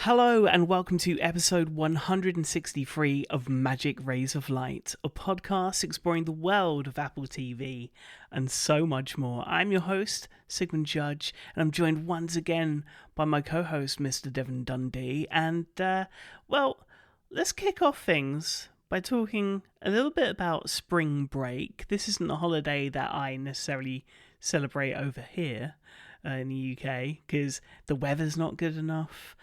Hello and welcome to episode 163 of Magic Rays of Light, a podcast exploring the world of Apple TV and so much more. I'm your host, Sigmund Judge, and I'm joined once again by my co-host, Mr. Devon Dundee. And, let's kick off things by talking a little bit about spring break. This isn't a holiday that I necessarily celebrate over here in the UK because the weather's not good enough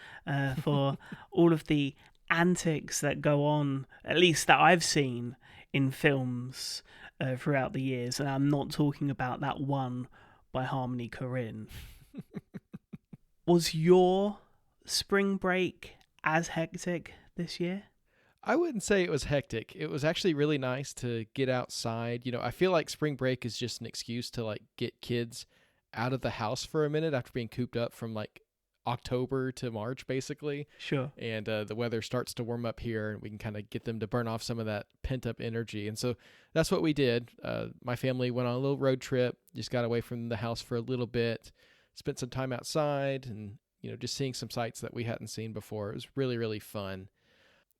for all of the antics that go on, at least that I've seen in films throughout the years. And I'm not talking about that one by Harmony Korine. Was your spring break as hectic this year? I wouldn't say it was hectic. It was actually really nice to get outside. You know, I feel like spring break is just an excuse to get kids out of the house for a minute after being cooped up from October to March, basically. Sure. And the weather starts to warm up here, and we can kind of get them to burn off some of that pent up energy. And so that's what we did. My family went on a little road trip, just got away from the house for a little bit, spent some time outside, and just seeing some sights that we hadn't seen before. It was really, really fun.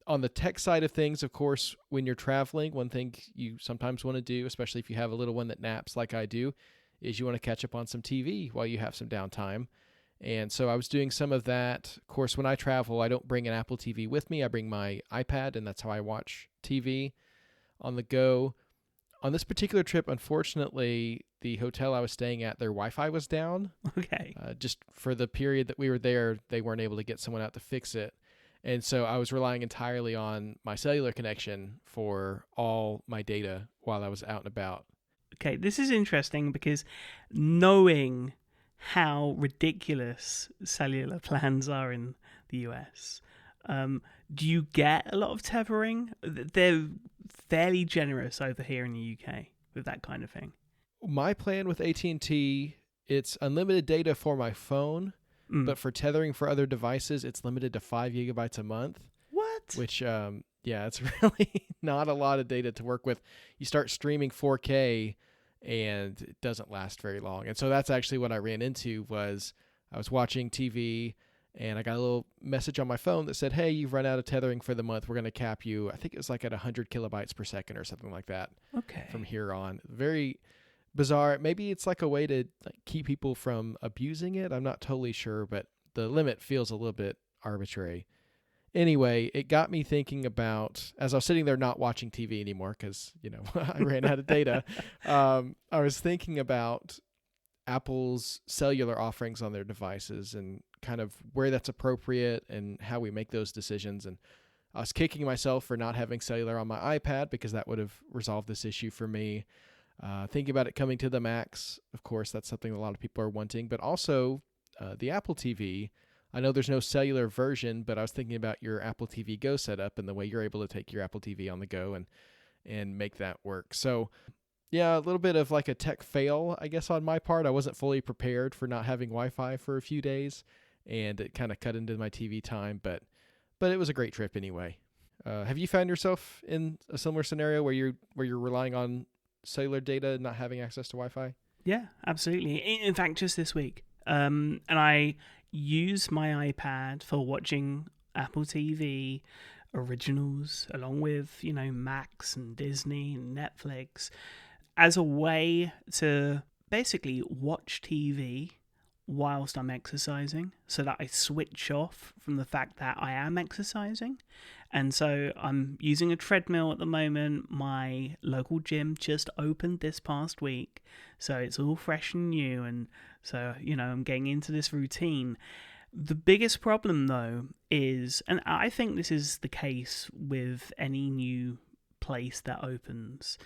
On the tech side of things, of course, when you're traveling, one thing you sometimes want to do, especially if you have a little one that naps like I do, is you want to catch up on some TV while you have some downtime. And so I was doing some of that. Of course, when I travel, I don't bring an Apple TV with me. I bring my iPad, and that's how I watch TV on the go. On this particular trip, unfortunately, the hotel I was staying at, their Wi-Fi was down. Okay. Just for the period that we were there, they weren't able to get someone out to fix it. And so I was relying entirely on my cellular connection for all my data while I was out and about. Okay, this is interesting because knowing how ridiculous cellular plans are in the US, do you get a lot of tethering? They're fairly generous over here in the UK with that kind of thing. My plan with AT&T, it's unlimited data for my phone, but for tethering for other devices, it's limited to 5 gigabytes a month. What? Which, it's really not a lot of data to work with. You start streaming 4K, and it doesn't last very long. And so that's actually what I ran into. Was I was watching TV, and I got a little message on my phone that said, hey, you've run out of tethering for the month. We're going to cap you. I think it was at 100 kilobytes per second or something like that. Okay. From here on. Very bizarre. Maybe it's a way to keep people from abusing it. I'm not totally sure, but the limit feels a little bit arbitrary. Anyway, it got me thinking about, as I was sitting there not watching TV anymore because, I ran out of data, I was thinking about Apple's cellular offerings on their devices and kind of where that's appropriate and how we make those decisions. And I was kicking myself for not having cellular on my iPad because that would have resolved this issue for me. Thinking about it coming to the Macs, of course, that's something a lot of people are wanting, but also the Apple TV. I know there's no cellular version, but I was thinking about your Apple TV Go setup and the way you're able to take your Apple TV on the go and make that work. So, yeah, a little bit of a tech fail, I guess, on my part. I wasn't fully prepared for not having Wi-Fi for a few days, and it kind of cut into my TV time, but it was a great trip anyway. Have you found yourself in a similar scenario where you're relying on cellular data and not having access to Wi-Fi? Yeah, absolutely. In fact, just this week. And I use my iPad for watching Apple TV originals along with, Max and Disney and Netflix as a way to basically watch TV whilst I'm exercising so that I switch off from the fact that I am exercising. And so I'm using a treadmill at the moment. My local gym just opened this past week, so it's all fresh and new. And so, I'm getting into this routine. The biggest problem, though, is, and I think this is the case with any new place that opens,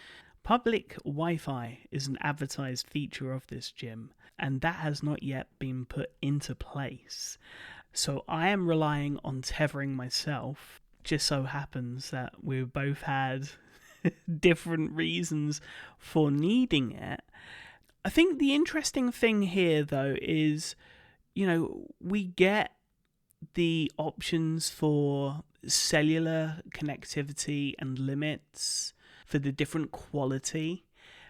public Wi-Fi is an advertised feature of this gym, and that has not yet been put into place. So I am relying on tethering myself. Just so happens that we've both had different reasons for needing it. I think the interesting thing here, though, is, we get the options for cellular connectivity and limits for the different quality.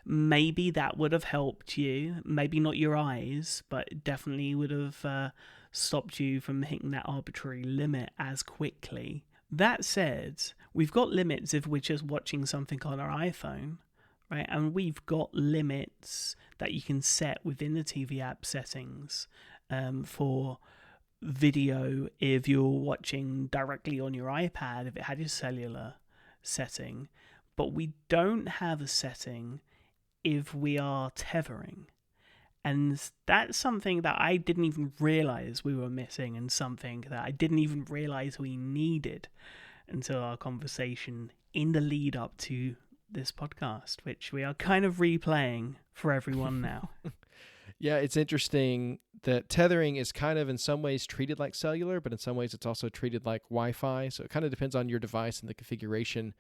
Maybe that would have helped you. Maybe not your eyes, but it definitely would have stopped you from hitting that arbitrary limit as quickly. That said, we've got limits if we're just watching something on our iPhone, right? And we've got limits that you can set within the TV app settings for video if you're watching directly on your iPad, if it had your cellular setting. But we don't have a setting if we are tethering. And that's something that I didn't even realize we were missing, and something that I didn't even realize we needed until our conversation in the lead up to this podcast, which we are kind of replaying for everyone now. Yeah, it's interesting that tethering is kind of in some ways treated like cellular, but in some ways it's also treated like Wi-Fi. So it kind of depends on your device and the configuration.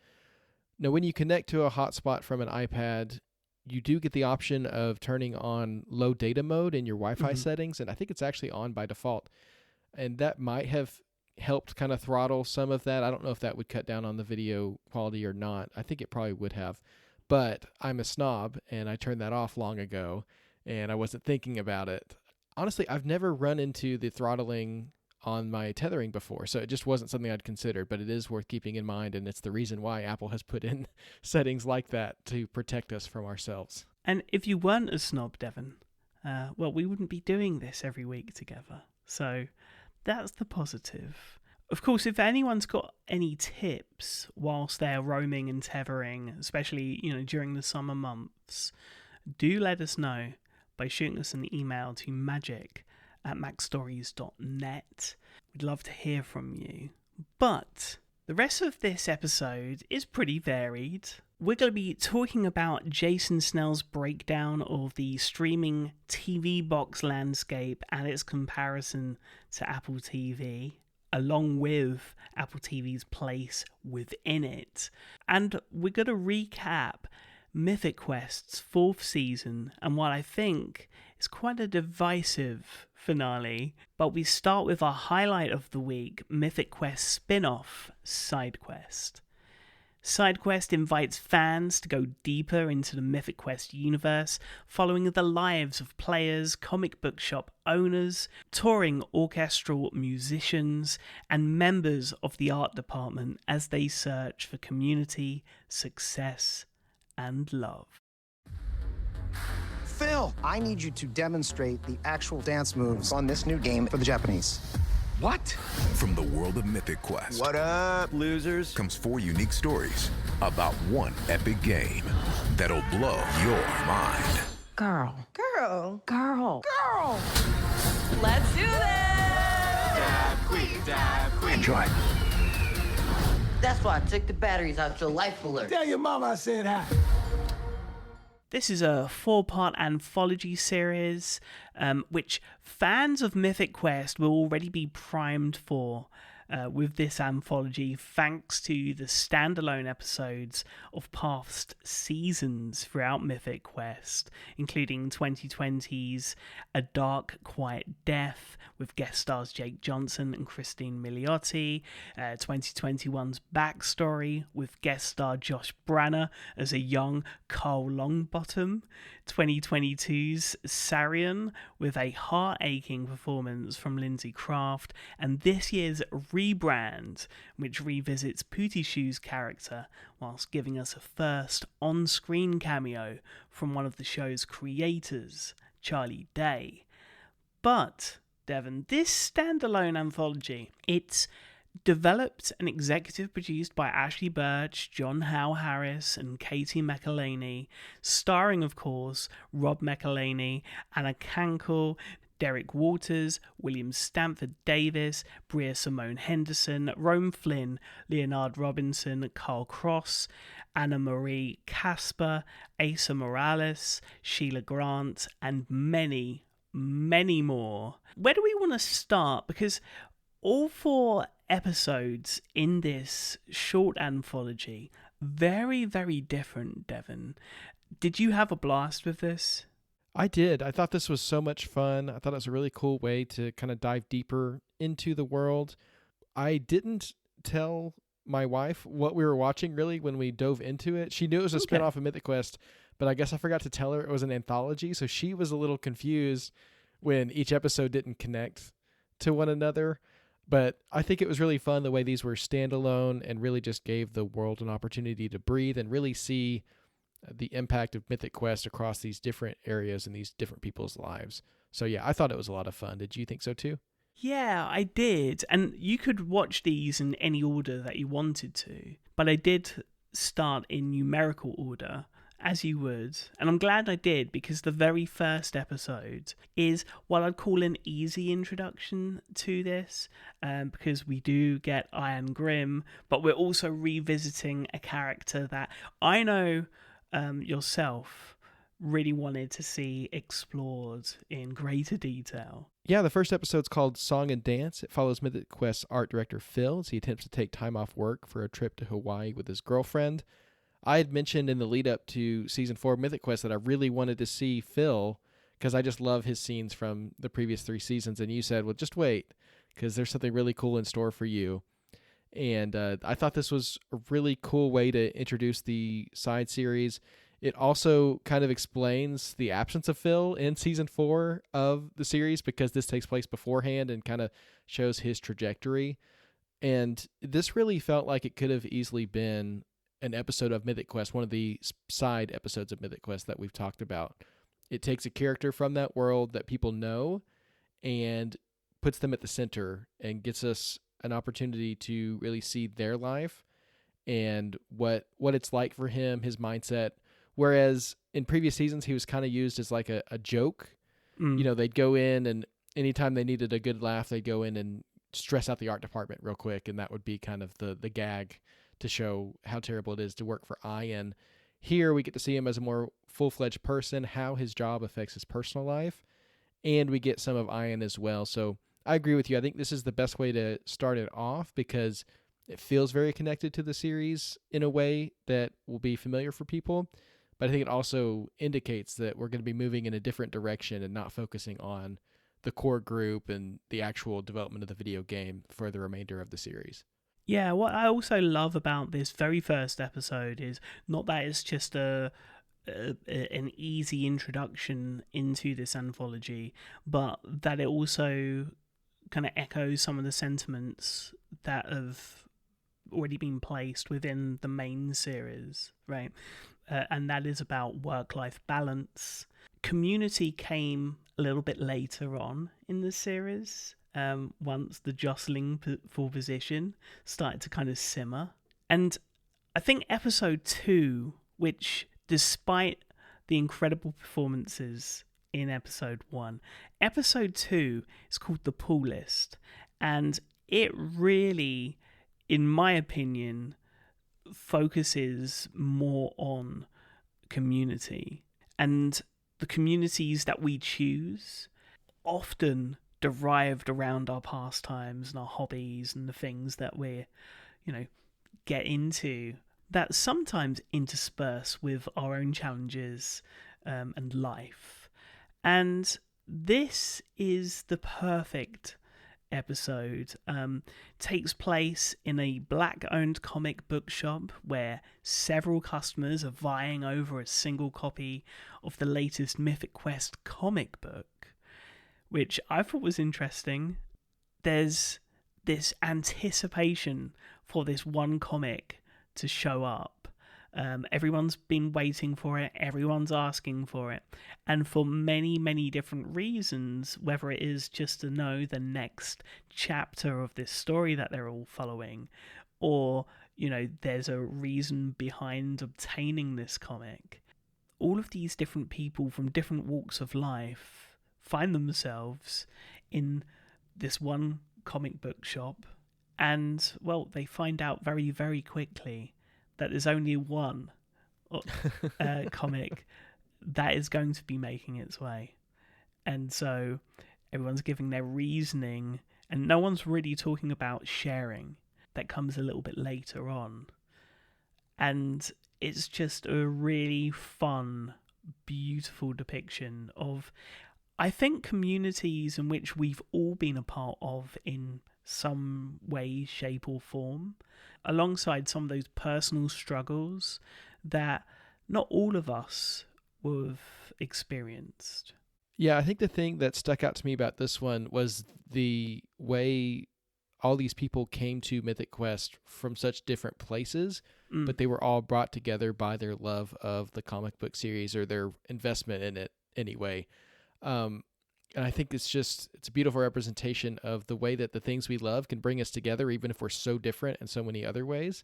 Now, when you connect to a hotspot from an iPad, you do get the option of turning on low data mode in your Wi-Fi settings, and I think it's actually on by default. And that might have helped kind of throttle some of that. I don't know if that would cut down on the video quality or not. I think it probably would have. But I'm a snob, and I turned that off long ago, and I wasn't thinking about it. Honestly, I've never run into the throttling on my tethering before, so it just wasn't something I'd considered, but it is worth keeping in mind, and it's the reason why Apple has put in settings like that to protect us from ourselves. And if you weren't a snob, Devon, well, we wouldn't be doing this every week together. So that's the positive. Of course, if anyone's got any tips whilst they're roaming and tethering, especially, during the summer months, do let us know by shooting us an email to magic@macstories.net. We'd love to hear from you. But the rest of this episode is pretty varied. We're going to be talking about Jason Snell's breakdown of the streaming TV box landscape and its comparison to Apple TV, along with Apple TV's place within it. And we're going to recap Mythic Quest's 4th season and what I think is quite a divisive finale. But we start with our highlight of the week, Mythic Quest spin-off, Side Quest. Side Quest invites fans to go deeper into the Mythic Quest universe, following the lives of players, comic book shop owners, touring orchestral musicians, and members of the art department as they search for community, success, and love. Phil, I need you to demonstrate the actual dance moves on this new game for the Japanese. What? From the world of Mythic Quest. What up, losers? Comes 4 unique stories about one epic game that'll blow your mind. Girl. Let's do this! Enjoy. That's why I took the batteries out your life alert. Tell your mama I said hi. This is a 4-part anthology series, which fans of Mythic Quest will already be primed for with this anthology, thanks to the standalone episodes of past seasons throughout Mythic Quest, including 2020's A Dark Quiet Death with guest stars Jake Johnson and Christine Milioti, 2021's Backstory with guest star Josh Branner as a young Carl Longbottom, 2022's Sarian with a heart-aching performance from Lindsay Craft, and this year's Rebrand, which revisits Pooty Shoe's character whilst giving us a first on-screen cameo from one of the show's creators, Charlie Day. But, Devon, this standalone anthology, it's developed and executive produced by Ashley Birch, John Howe Harris, and Katie McElhaney, starring, of course, Rob McElhaney, Anna Kankel, Derek Waters, William Stamford Davis, Bria Simone Henderson, Rome Flynn, Leonard Robinson, Carl Cross, Anna Marie Casper, Asa Morales, Sheila Grant, and many, many more. Where do we want to start? Because all 4 episodes in this short anthology, very, very different, Devon. Did you have a blast with this? I did. I thought this was so much fun. I thought it was a really cool way to kind of dive deeper into the world. I didn't tell my wife what we were watching, really, when we dove into it. She knew it was a spinoff of Mythic Quest, but I guess I forgot to tell her it was an anthology, so she was a little confused when each episode didn't connect to one another. But I think it was really fun the way these were standalone and really just gave the world an opportunity to breathe and really see the impact of Mythic Quest across these different areas and these different people's lives. So yeah, I thought it was a lot of fun. Did you think so too? Yeah, I did. And you could watch these in any order that you wanted to. But I did start in numerical order, as you would. And I'm glad I did, because the very first episode is what I'd call an easy introduction to this, because we do get Iron Grim, but we're also revisiting a character that I know yourself really wanted to see explored in greater detail. Yeah, the first episode's called Song and Dance. It follows Mythic Quest art director Phil as he attempts to take time off work for a trip to Hawaii with his girlfriend. I had mentioned in the lead up to season 4 of Mythic Quest that I really wanted to see Phil because I just love his scenes from the previous 3 seasons. And you said, well, just wait because there's something really cool in store for you. And I thought this was a really cool way to introduce the side series. It also kind of explains the absence of Phil in season 4 of the series because this takes place beforehand and kind of shows his trajectory. And this really felt like it could have easily been an episode of Mythic Quest, one of the side episodes of Mythic Quest that we've talked about. It takes a character from that world that people know and puts them at the center and gets us an opportunity to really see their life and what it's like for him, his mindset. Whereas in previous seasons, he was kind of used as like a joke. You know, they'd go in and anytime they needed a good laugh, they'd go in and stress out the art department real quick. And that would be kind of the gag to show how terrible it is to work for Ian. Here we get to see him as a more full-fledged person, how his job affects his personal life, and we get some of Ian as well. So I agree with you. I think this is the best way to start it off because it feels very connected to the series in a way that will be familiar for people. But I think it also indicates that we're going to be moving in a different direction and not focusing on the core group and the actual development of the video game for the remainder of the series. Yeah, what I also love about this very first episode is not that it's just an easy introduction into this anthology, but that it also kind of echoes some of the sentiments that have already been placed within the main series, right? And that is about work-life balance. Community came a little bit later on in the series, once the jostling for position started to kind of simmer. And I think episode 2, which despite the incredible performances in episode 1, episode 2 is called The Pull List. And it really, in my opinion, focuses more on community. And the communities that we choose often derived around our pastimes and our hobbies and the things that we're, get into, that sometimes intersperse with our own challenges and life. And this is the perfect episode. Takes place in a black-owned comic book shop where several customers are vying over a single copy of the latest Mythic Quest comic book, which I thought was interesting. There's this anticipation for this one comic to show up. Everyone's been waiting for it, everyone's asking for it, and for many, many different reasons, whether it is just to know the next chapter of this story that they're all following, or, there's a reason behind obtaining this comic. All of these different people from different walks of life find themselves in this one comic book shop, and, well, they find out very, very quickly that there's only one comic that is going to be making its way. And so everyone's giving their reasoning, and no one's really talking about sharing. That comes a little bit later on. And it's just a really fun, beautiful depiction of, I think, communities in which we've all been a part of in some way, shape or form, alongside some of those personal struggles that not all of us will have experienced. Yeah, I think the thing that stuck out to me about this one was the way all these people came to Mythic Quest from such different places, but they were all brought together by their love of the comic book series or their investment in it anyway. And I think it's a beautiful representation of the way that the things we love can bring us together, even if we're so different in so many other ways.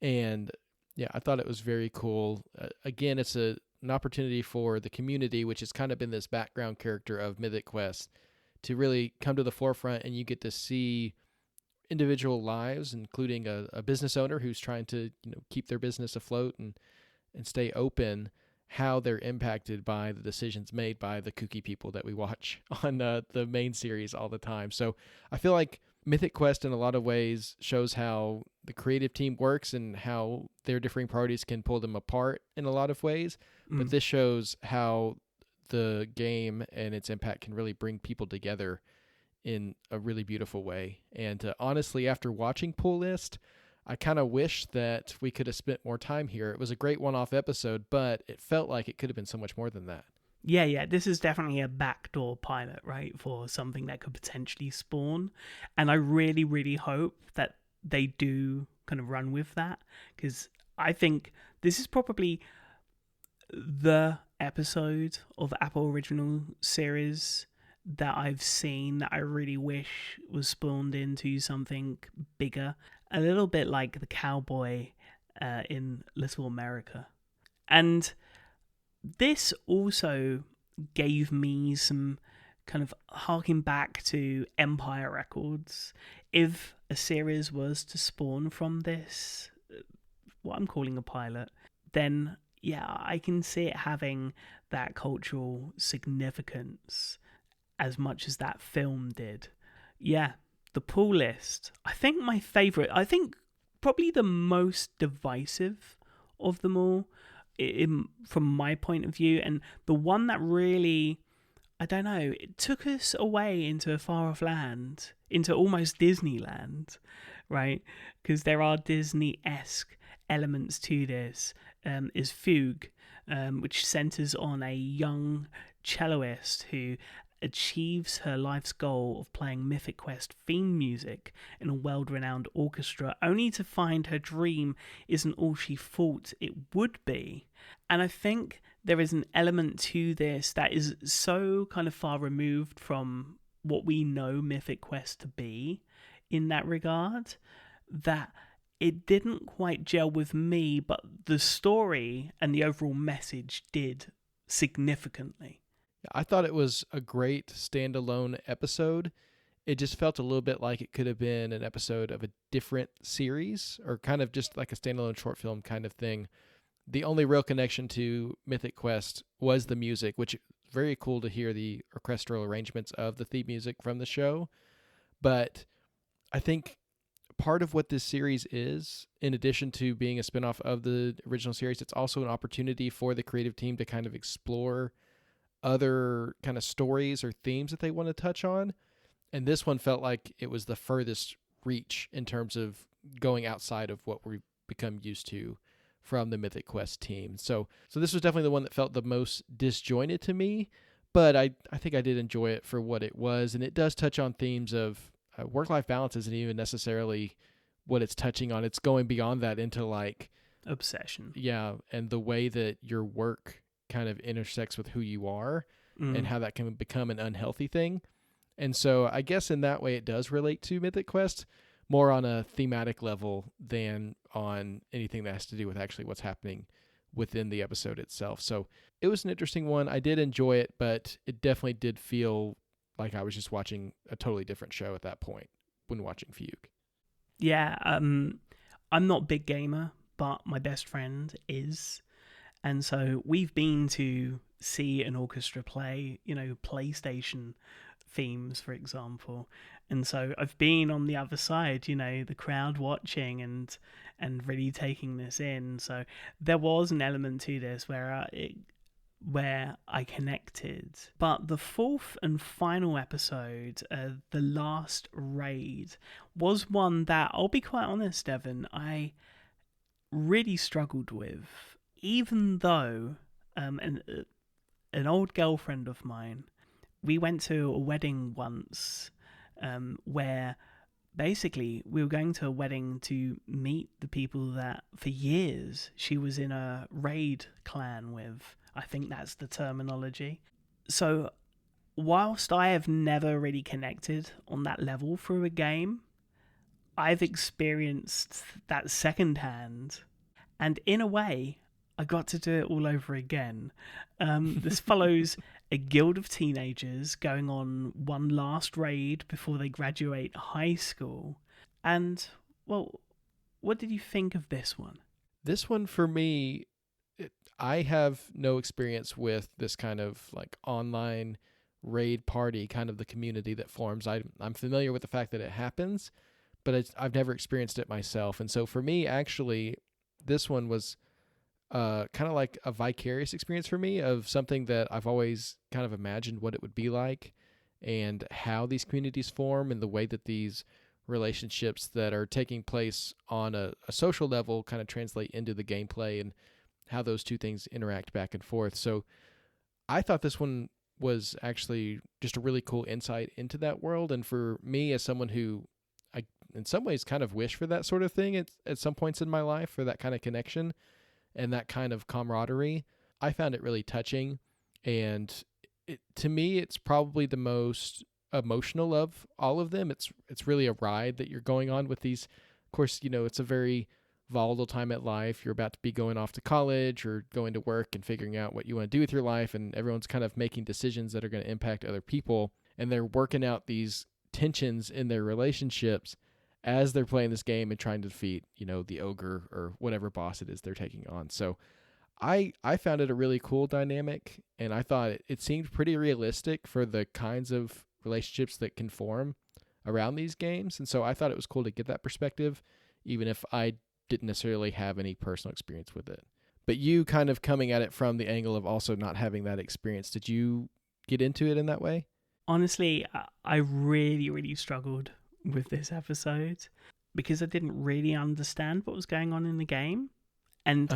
And yeah, I thought it was very cool. Again, it's an opportunity for the community, which has kind of been this background character of Mythic Quest, to really come to the forefront, and you get to see individual lives, including a business owner who's trying to keep their business afloat and stay open, how they're impacted by the decisions made by the kooky people that we watch on the main series all the time. So I feel like Mythic Quest in a lot of ways shows how the creative team works and how their differing priorities can pull them apart in a lot of ways. But this shows how the game and its impact can really bring people together in a really beautiful way. And honestly, after watching Pull List, I kind of wish that we could have spent more time here. It was a great one-off episode, but it felt like it could have been so much more than that. Yeah, this is definitely a backdoor pilot, right, for something that could potentially spawn. And I really, really hope that they do kind of run with that, because I think this is probably the episode of Apple Original Series that I've seen that I really wish was spawned into something bigger. A little bit like the cowboy in Little America. And this also gave me some kind of harking back to Empire Records. If a series was to spawn from this, what I'm calling a pilot, then yeah, I can see it having that cultural significance as much as that film did. Yeah, the Pull List. I think my favourite, probably the most divisive of them all, from my point of view, and the one that really, I don't know, it took us away into a far off land, into almost Disneyland, right? Because there are Disney-esque elements to this, is Fugue, which centres on a young celloist who achieves her life's goal of playing Mythic Quest theme music in a world-renowned orchestra, only to find her dream isn't all she thought it would be. And I think there is an element to this that is so kind of far removed from what we know Mythic Quest to be in that regard, that it didn't quite gel with me, but the story and the overall message did significantly. I thought it was a great standalone episode. It just felt a little bit like it could have been an episode of a different series, or kind of just like a standalone short film kind of thing. The only real connection to Mythic Quest was the music, which is very cool to hear the orchestral arrangements of the theme music from the show. But I think part of what this series is, in addition to being a spinoff of the original series, it's also an opportunity for the creative team to kind of explore other kind of stories or themes that they want to touch on. And this one felt like it was the furthest reach in terms of going outside of what we've become used to from the Mythic Quest team. So this was definitely the one that felt the most disjointed to me, but I think I did enjoy it for what it was. And it does touch on themes of work-life balance isn't even necessarily what it's touching on. It's going beyond that into like obsession. Yeah. And the way that your work kind of intersects with who you are and how that can become an unhealthy thing. And so I guess in that way it does relate to Mythic Quest more on a thematic level than on anything that has to do with actually what's happening within the episode itself. So it was an interesting one. I did enjoy it, but it definitely did feel like I was just watching a totally different show at that point when watching Fugue. Yeah, I'm not a big gamer, but my best friend is. And so we've been to see an orchestra play, PlayStation themes, for example. And so I've been on the other side, the crowd watching and really taking this in. So there was an element to this where I connected. But the fourth and final episode, the last raid, was one that, I'll be quite honest, Devon, I really struggled with. Even though an old girlfriend of mine we went to a wedding once where basically we were going to a wedding to meet the people that for years she was in a raid clan with. I think that's the terminology. So whilst I have never really connected on that level through a game, I've experienced that secondhand, and in a way I got to do it all over again. This follows a guild of teenagers going on one last raid before they graduate high school. And, well, what did you think of this one? This one for me, I have no experience with this kind of like online raid party, kind of the community that forms. I'm familiar with the fact that it happens, but I've never experienced it myself. And so for me, actually, this one was kind of like a vicarious experience for me of something that I've always kind of imagined what it would be like and how these communities form and the way that these relationships that are taking place on a social level kind of translate into the gameplay and how those two things interact back and forth. So I thought this one was actually just a really cool insight into that world. And for me, as someone who I, in some ways, kind of wish for that sort of thing at some points in my life, for that kind of connection and that kind of camaraderie, I found it really touching. And to me, it's probably the most emotional of all of them. It's really a ride that you're going on with these. Of course, it's a very volatile time at life. You're about to be going off to college or going to work and figuring out what you want to do with your life, and everyone's kind of making decisions that are going to impact other people, and they're working out these tensions in their relationships as they're playing this game and trying to defeat, the ogre or whatever boss it is they're taking on. So I found it a really cool dynamic, and I thought it seemed pretty realistic for the kinds of relationships that can form around these games. And so I thought it was cool to get that perspective, even if I didn't necessarily have any personal experience with it. But you kind of coming at it from the angle of also not having that experience, did you get into it in that way? Honestly, I really, really struggled with this episode because I didn't really understand what was going on in the game. And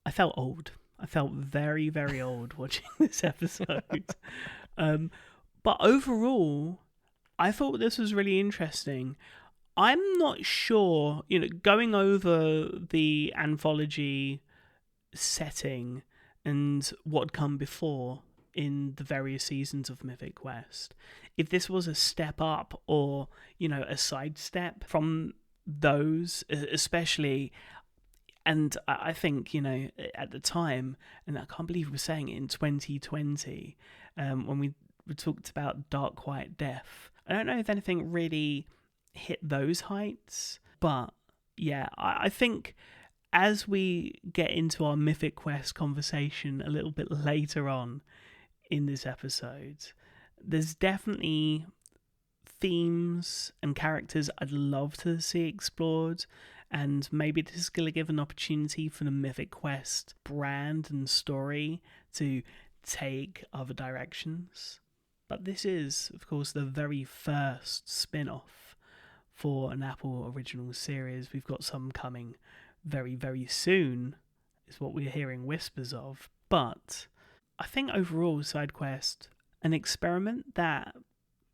I felt old. I felt very, very old watching this episode. But overall, I thought this was really interesting. I'm not sure, going over the anthology setting and what had come before in the various seasons of Mythic Quest, if this was a step up or, a sidestep from those, especially. And I think, at the time, and I can't believe we're saying it in 2020, when we talked about Dark White Death, I don't know if anything really hit those heights, but yeah, I think as we get into our Mythic Quest conversation a little bit later on in this episode, there's definitely themes and characters I'd love to see explored, and maybe this is going to give an opportunity for the Mythic Quest brand and story to take other directions. But this is, of course, the very first spin-off for an Apple original series. We've got some coming very, very soon, is what we're hearing whispers of. But I think overall, SideQuest, an experiment that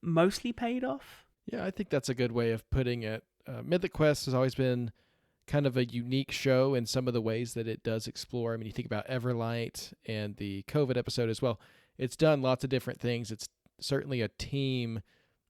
mostly paid off. Yeah, I think that's a good way of putting it. Mythic Quest has always been kind of a unique show in some of the ways that it does explore. I mean, you think about Everlight and the COVID episode as well. It's done lots of different things. It's certainly a team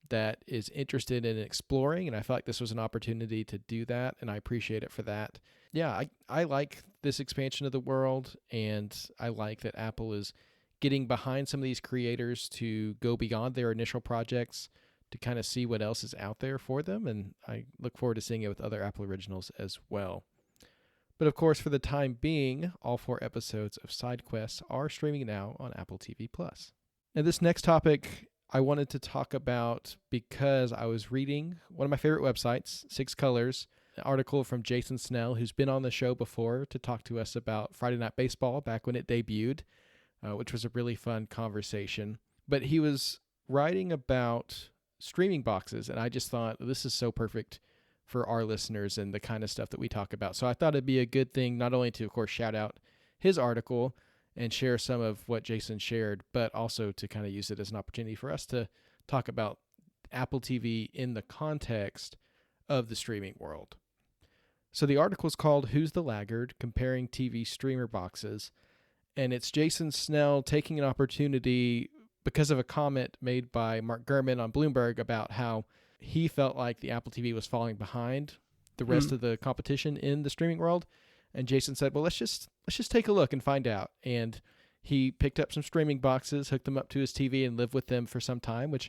that is interested in exploring, and I felt like this was an opportunity to do that, and I appreciate it for that. Yeah, I like this expansion of the world, and I like that Apple is getting behind some of these creators to go beyond their initial projects to kind of see what else is out there for them, and I look forward to seeing it with other Apple originals as well. But of course, for the time being, all 4 episodes of SideQuest are streaming now on Apple TV+. Now, this next topic I wanted to talk about because I was reading one of my favorite websites, Six Colors, an article from Jason Snell, who's been on the show before to talk to us about Friday Night Baseball back when it debuted, which was a really fun conversation. But he was writing about streaming boxes, and I just thought this is so perfect for our listeners and the kind of stuff that we talk about. So I thought it'd be a good thing not only to, of course, shout out his article and share some of what Jason shared, but also to kind of use it as an opportunity for us to talk about Apple TV in the context of the streaming world. So the article is called Who's the Laggard? Comparing TV Streamer Boxes. And it's Jason Snell taking an opportunity because of a comment made by Mark Gurman on Bloomberg about how he felt like the Apple TV was falling behind the rest of the competition in the streaming world. And Jason said, well, let's just take a look and find out. And he picked up some streaming boxes, hooked them up to his TV, and lived with them for some time, which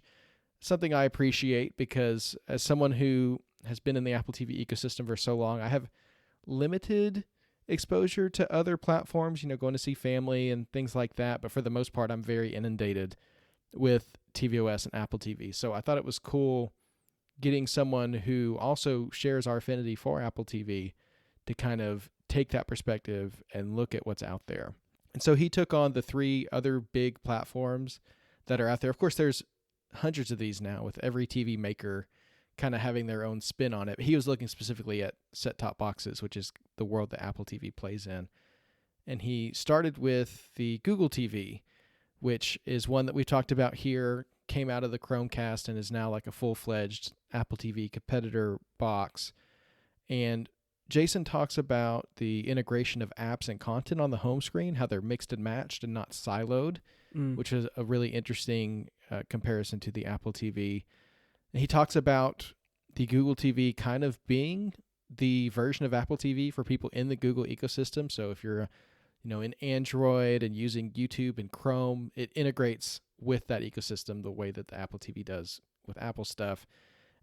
is something I appreciate because as someone who has been in the Apple TV ecosystem for so long, I have limited exposure to other platforms, going to see family and things like that. But for the most part, I'm very inundated with tvOS and Apple TV. So I thought it was cool getting someone who also shares our affinity for Apple TV to kind of take that perspective and look at what's out there. And so he took on the 3 other big platforms that are out there. Of course, there's hundreds of these now with every TV maker kind of having their own spin on it. He was looking specifically at set-top boxes, which is the world that Apple TV plays in. And he started with the Google TV, which is one that we talked about here, came out of the Chromecast and is now like a full-fledged Apple TV competitor box. And Jason talks about the integration of apps and content on the home screen, how they're mixed and matched and not siloed, which is a really interesting comparison to the Apple TV. And he talks about the Google TV kind of being the version of Apple TV for people in the Google ecosystem. So if you're in Android and using YouTube and Chrome, it integrates with that ecosystem the way that the Apple TV does with Apple stuff.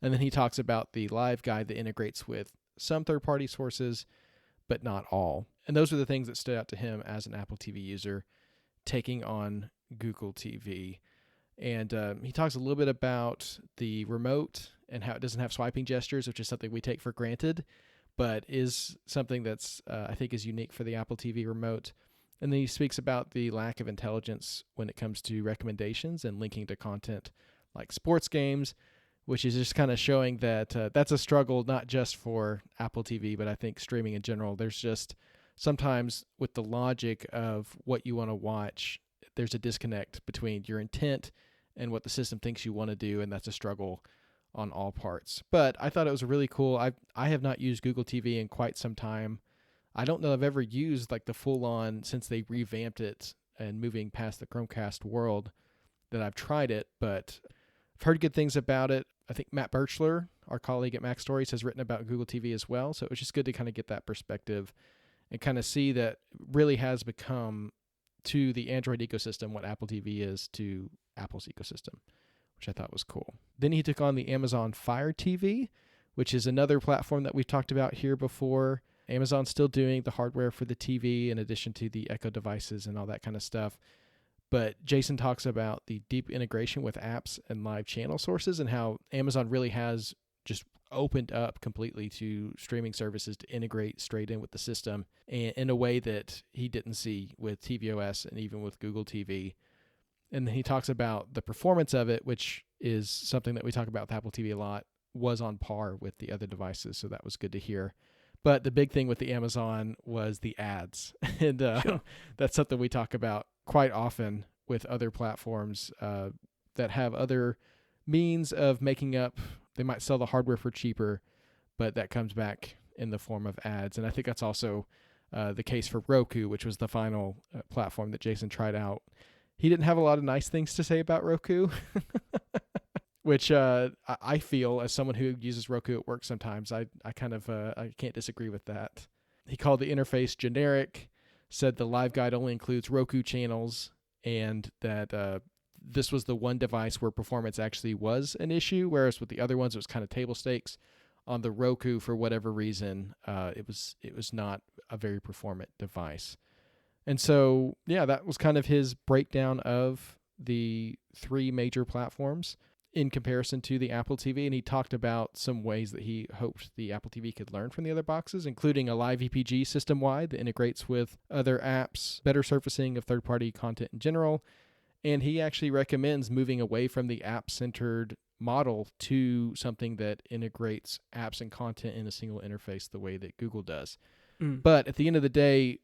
And then he talks about the Live Guide that integrates with some third-party sources, but not all. And those are the things that stood out to him as an Apple TV user taking on Google TV. And he talks a little bit about the remote and how it doesn't have swiping gestures, which is something we take for granted, but is something that's, I think, is unique for the Apple TV remote. And then he speaks about the lack of intelligence when it comes to recommendations and linking to content like sports games, which is just kind of showing that that's a struggle not just for Apple TV, but I think streaming in general. There's just sometimes with the logic of what you want to watch, there's a disconnect between your intent and what the system thinks you want to do, and that's a struggle on all parts. But I thought it was really cool. I have not used Google TV in quite some time. I don't know I've ever used like the full-on, since they revamped it and moving past the Chromecast world, that I've tried it, but I've heard good things about it. I think Matt Birchler, our colleague at Mac Stories, has written about Google TV as well. So it was just good to kind of get that perspective and kind of see that really has become to the Android ecosystem what Apple TV is to Apple's ecosystem, which I thought was cool. Then he took on the Amazon Fire TV, which is another platform that we've talked about here before. Amazon's still doing the hardware for the TV in addition to the Echo devices and all that kind of stuff. But Jason talks about the deep integration with apps and live channel sources and how Amazon really has just opened up completely to streaming services to integrate straight in with the system in a way that he didn't see with tvOS and even with Google TV. And then he talks about the performance of it, which is something that we talk about with Apple TV a lot, was on par with the other devices. So that was good to hear. But the big thing with the Amazon was the ads. And Sure. That's something we talk about quite often with other platforms that have other means of making up. They might sell the hardware for cheaper, but that comes back in the form of ads. And I think that's also the case for Roku, which was the final platform that Jason tried out. He didn't have a lot of nice things to say about Roku, which I feel as someone who uses Roku at work sometimes, I kind of I can't disagree with that. He called the interface generic, said the Live Guide only includes Roku channels, and that this was the one device where performance actually was an issue, whereas with the other ones it was kind of table stakes. On the Roku, for whatever reason, it was not a very performant device. And so, yeah, that was kind of his breakdown of the 3 major platforms in comparison to the Apple TV. And he talked about some ways that he hoped the Apple TV could learn from the other boxes, including a live EPG system-wide that integrates with other apps, better surfacing of third-party content in general. And he actually recommends moving away from the app-centered model to something that integrates apps and content in a single interface the way that Google does. But at the end of the day,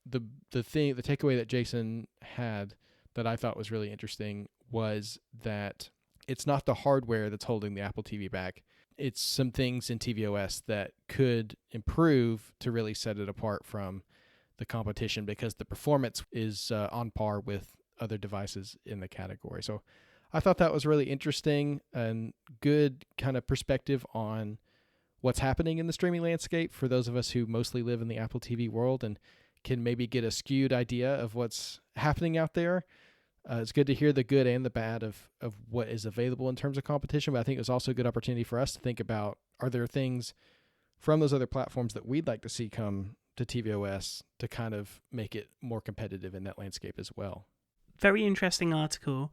the takeaway that Jason had that I thought was really interesting was that it's not the hardware that's holding the Apple TV back. It's some things in tvOS that could improve to really set it apart from the competition, because the performance is on par with other devices in the category. So I thought that was really interesting and good kind of perspective on what's happening in the streaming landscape for those of us who mostly live in the Apple TV world and can maybe get a skewed idea of what's happening out there. It's good to hear the good and the bad of what is available in terms of competition, but I think it was also a good opportunity for us to think about, are there things from those other platforms that we'd like to see come to tvOS to kind of make it more competitive in that landscape as well. Very interesting article.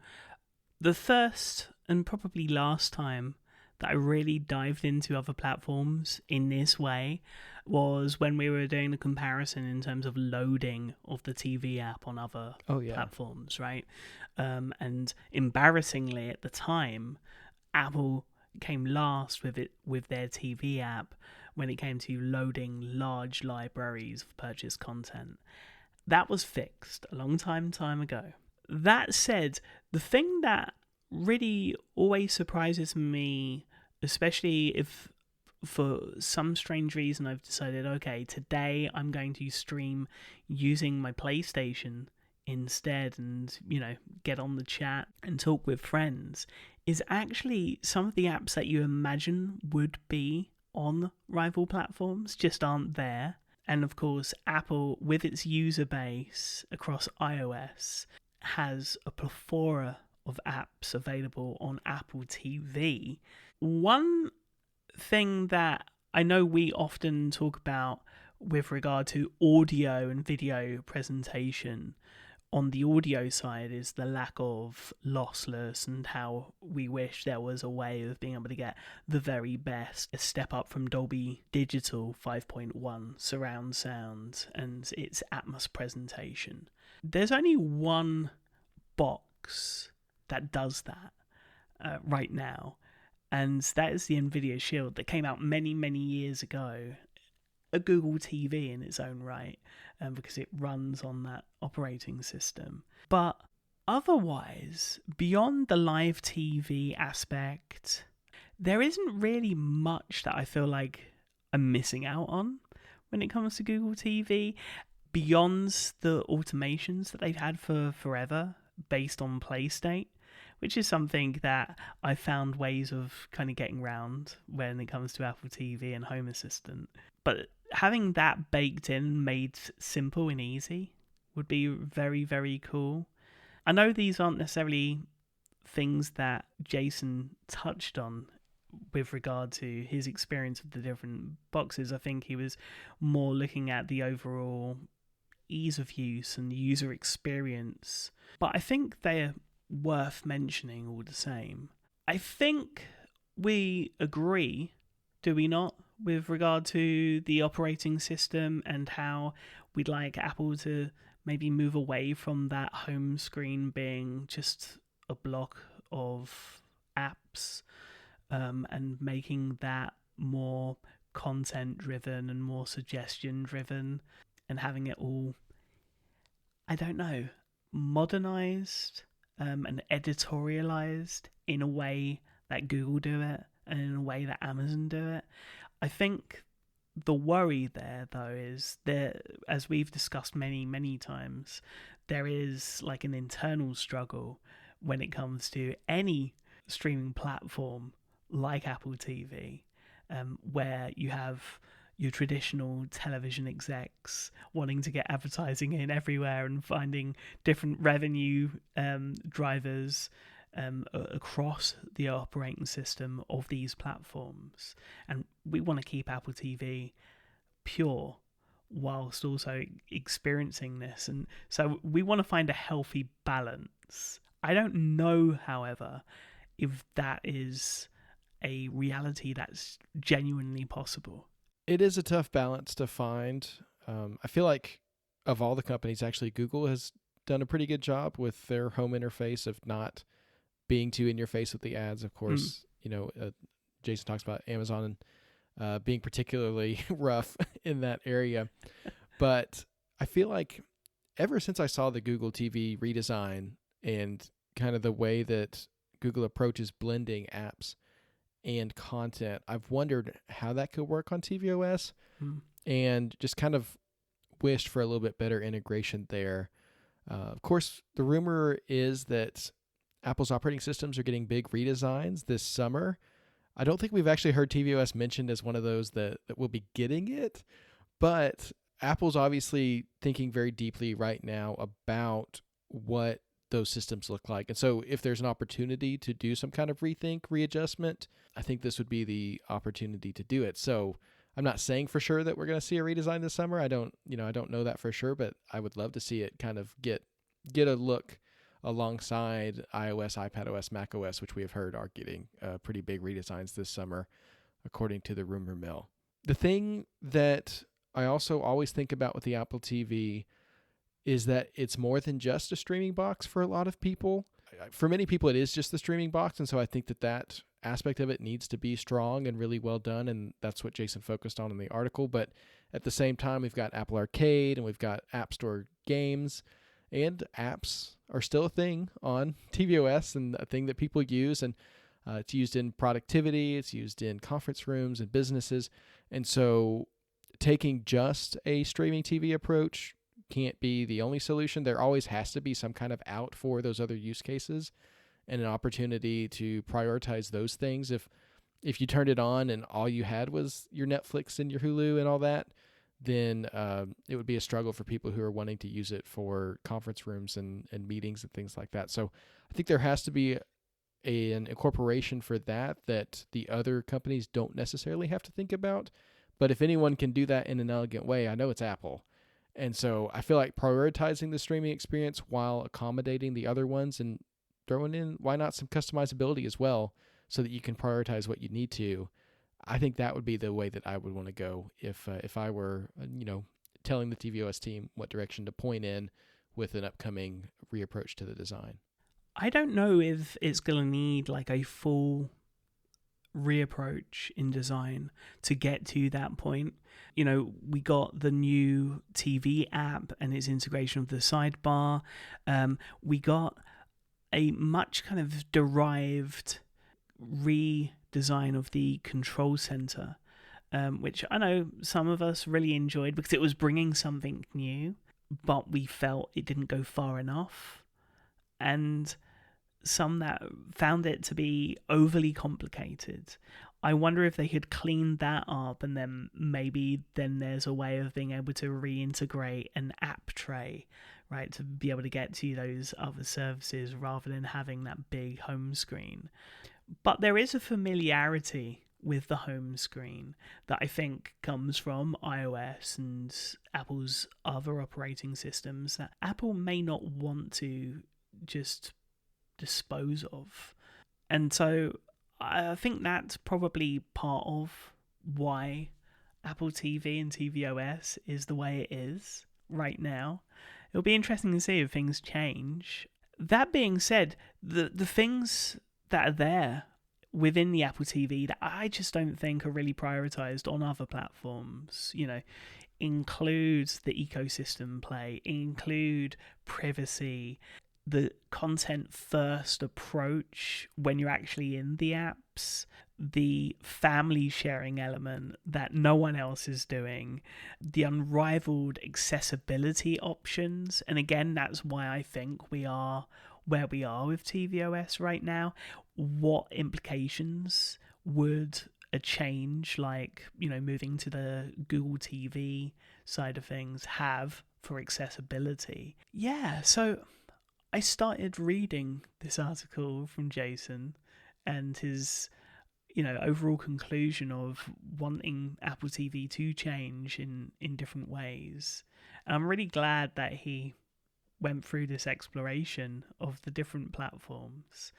The first and probably last time that I really dived into other platforms in this way was when we were doing the comparison in terms of loading of the TV app on other platforms, right? And embarrassingly at the time, Apple came last with their TV app when it came to loading large libraries of purchased content. That was fixed a long time ago. That said, the thing that really always surprises me, especially if for some strange reason I've decided, okay, today I'm going to stream using my PlayStation instead and, get on the chat and talk with friends, is actually some of the apps that you imagine would be on rival platforms just aren't there. And of course, Apple, with its user base across iOS, has a plethora of apps available on Apple TV. One thing that I know we often talk about with regard to audio and video presentation on the audio side is the lack of lossless, and how we wish there was a way of being able to get the very best, a step up from Dolby Digital 5.1 surround sound and its Atmos presentation. There's only one box that does that right now, and that is the NVIDIA Shield that came out many, many years ago. A Google TV in its own right, because it runs on that operating system. But otherwise, beyond the live TV aspect, there isn't really much that I feel like I'm missing out on when it comes to Google TV, beyond the automations that they've had for forever based on PlayState, which is something that I found ways of kind of getting around when it comes to Apple TV and Home Assistant. But having that baked in, made simple and easy, would be very, very cool. I know these aren't necessarily things that Jason touched on with regard to his experience of the different boxes. I think he was more looking at the overall ease of use and user experience. But I think they're worth mentioning all the same. I think we agree, do we not, with regard to the operating system and how we'd like Apple to maybe move away from that home screen being just a block of apps, and making that more content driven and more suggestion driven, and having it all, I don't know, modernized and editorialized in a way that Google do it and in a way that Amazon do it. I think the worry there, though, is that, as we've discussed many, many times, there is like an internal struggle when it comes to any streaming platform like Apple TV, where you have your traditional television execs wanting to get advertising in everywhere and finding different revenue drivers across the operating system of these platforms. And we want to keep Apple TV pure whilst also experiencing this. And so we want to find a healthy balance. I don't know, however, if that is a reality that's genuinely possible. It is a tough balance to find. I feel like of all the companies, actually, Google has done a pretty good job with their home interface of not being too in your face with the ads. Of course, Jason talks about Amazon being particularly rough in that area. But I feel like ever since I saw the Google TV redesign and kind of the way that Google approaches blending apps and content, I've wondered how that could work on tvOS and just kind of wished for a little bit better integration there. Of course, the rumor is that Apple's operating systems are getting big redesigns this summer. I don't think we've actually heard tvOS mentioned as one of those that will be getting it, but Apple's obviously thinking very deeply right now about what those systems look like. And so if there's an opportunity to do some kind of rethink, readjustment, I think this would be the opportunity to do it. So I'm not saying for sure that we're going to see a redesign this summer. I don't know that for sure, but I would love to see it kind of get a look alongside iOS, iPadOS, macOS, which we have heard are getting pretty big redesigns this summer, according to the rumor mill. The thing that I also always think about with the Apple TV is that it's more than just a streaming box for a lot of people. For many people, it is just the streaming box, and so I think that aspect of it needs to be strong and really well done, and that's what Jason focused on in the article. But at the same time, we've got Apple Arcade, and we've got App Store games, and apps are still a thing on tvOS and a thing that people use, and it's used in productivity, it's used in conference rooms and businesses, and so taking just a streaming TV approach can't be the only solution. There always has to be some kind of out for those other use cases and an opportunity to prioritize those things. If you turned it on and all you had was your Netflix and your Hulu and all that, then it would be a struggle for people who are wanting to use it for conference rooms and meetings and things like that. So I think there has to be an incorporation for that the other companies don't necessarily have to think about. But if anyone can do that in an elegant way, I know it's Apple. And so I feel like prioritizing the streaming experience while accommodating the other ones and throwing in, why not, some customizability as well so that you can prioritize what you need to. I think that would be the way that I would want to go if I were, telling the tvOS team what direction to point in with an upcoming reapproach to the design. I don't know if it's going to need like a full reapproach in design to get to that point. We got the new TV app and its integration of the sidebar. We got a much kind of derived redesign of the control center, which I know some of us really enjoyed because it was bringing something new, but we felt it didn't go far enough. And some that found it to be overly complicated. I wonder if they could clean that up, and then maybe there's a way of being able to reintegrate an app tray, right, to be able to get to those other services rather than having that big home screen. But there is a familiarity with the home screen that I think comes from iOS and Apple's other operating systems that Apple may not want to just dispose of. And so I think that's probably part of why Apple TV and tvOS is the way it is right now. It'll be interesting to see if things change. That being said, the things that are there within the Apple TV that I just don't think are really prioritized on other platforms, include the ecosystem play, include privacy, the content first approach when you're actually in the apps, the family sharing element that no one else is doing, the unrivaled accessibility options. And again, that's why I think we are where we are with tvOS right now. What implications would a change like, moving to the Google TV side of things have for accessibility? Yeah, so I started reading this article from Jason and his, overall conclusion of wanting Apple TV to change in different ways. And I'm really glad that he went through this exploration of the different platforms.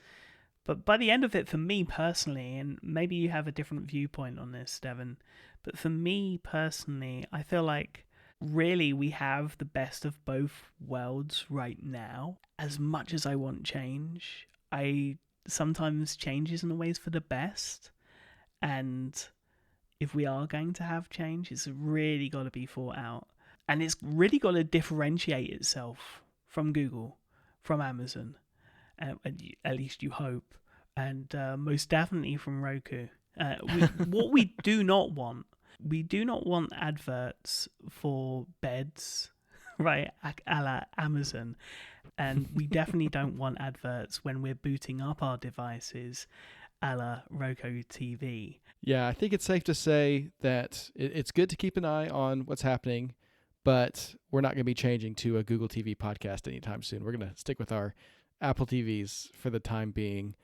But by the end of it, for me personally, and maybe you have a different viewpoint on this, Devon, but for me personally, I feel like really we have the best of both worlds right now. As much as I want change, sometimes change isn't always for the best. And if we are going to have change, it's really got to be thought out. And it's really got to differentiate itself from Google, from Amazon, at least you hope, and most definitely from Roku. What we do not want, we do not want adverts for beds, right, a la Amazon. And we definitely don't want adverts when we're booting up our devices, a la Roku TV. Yeah, I think it's safe to say that it's good to keep an eye on what's happening, but we're not going to be changing to a Google TV podcast anytime soon. We're going to stick with our Apple TVs for the time being.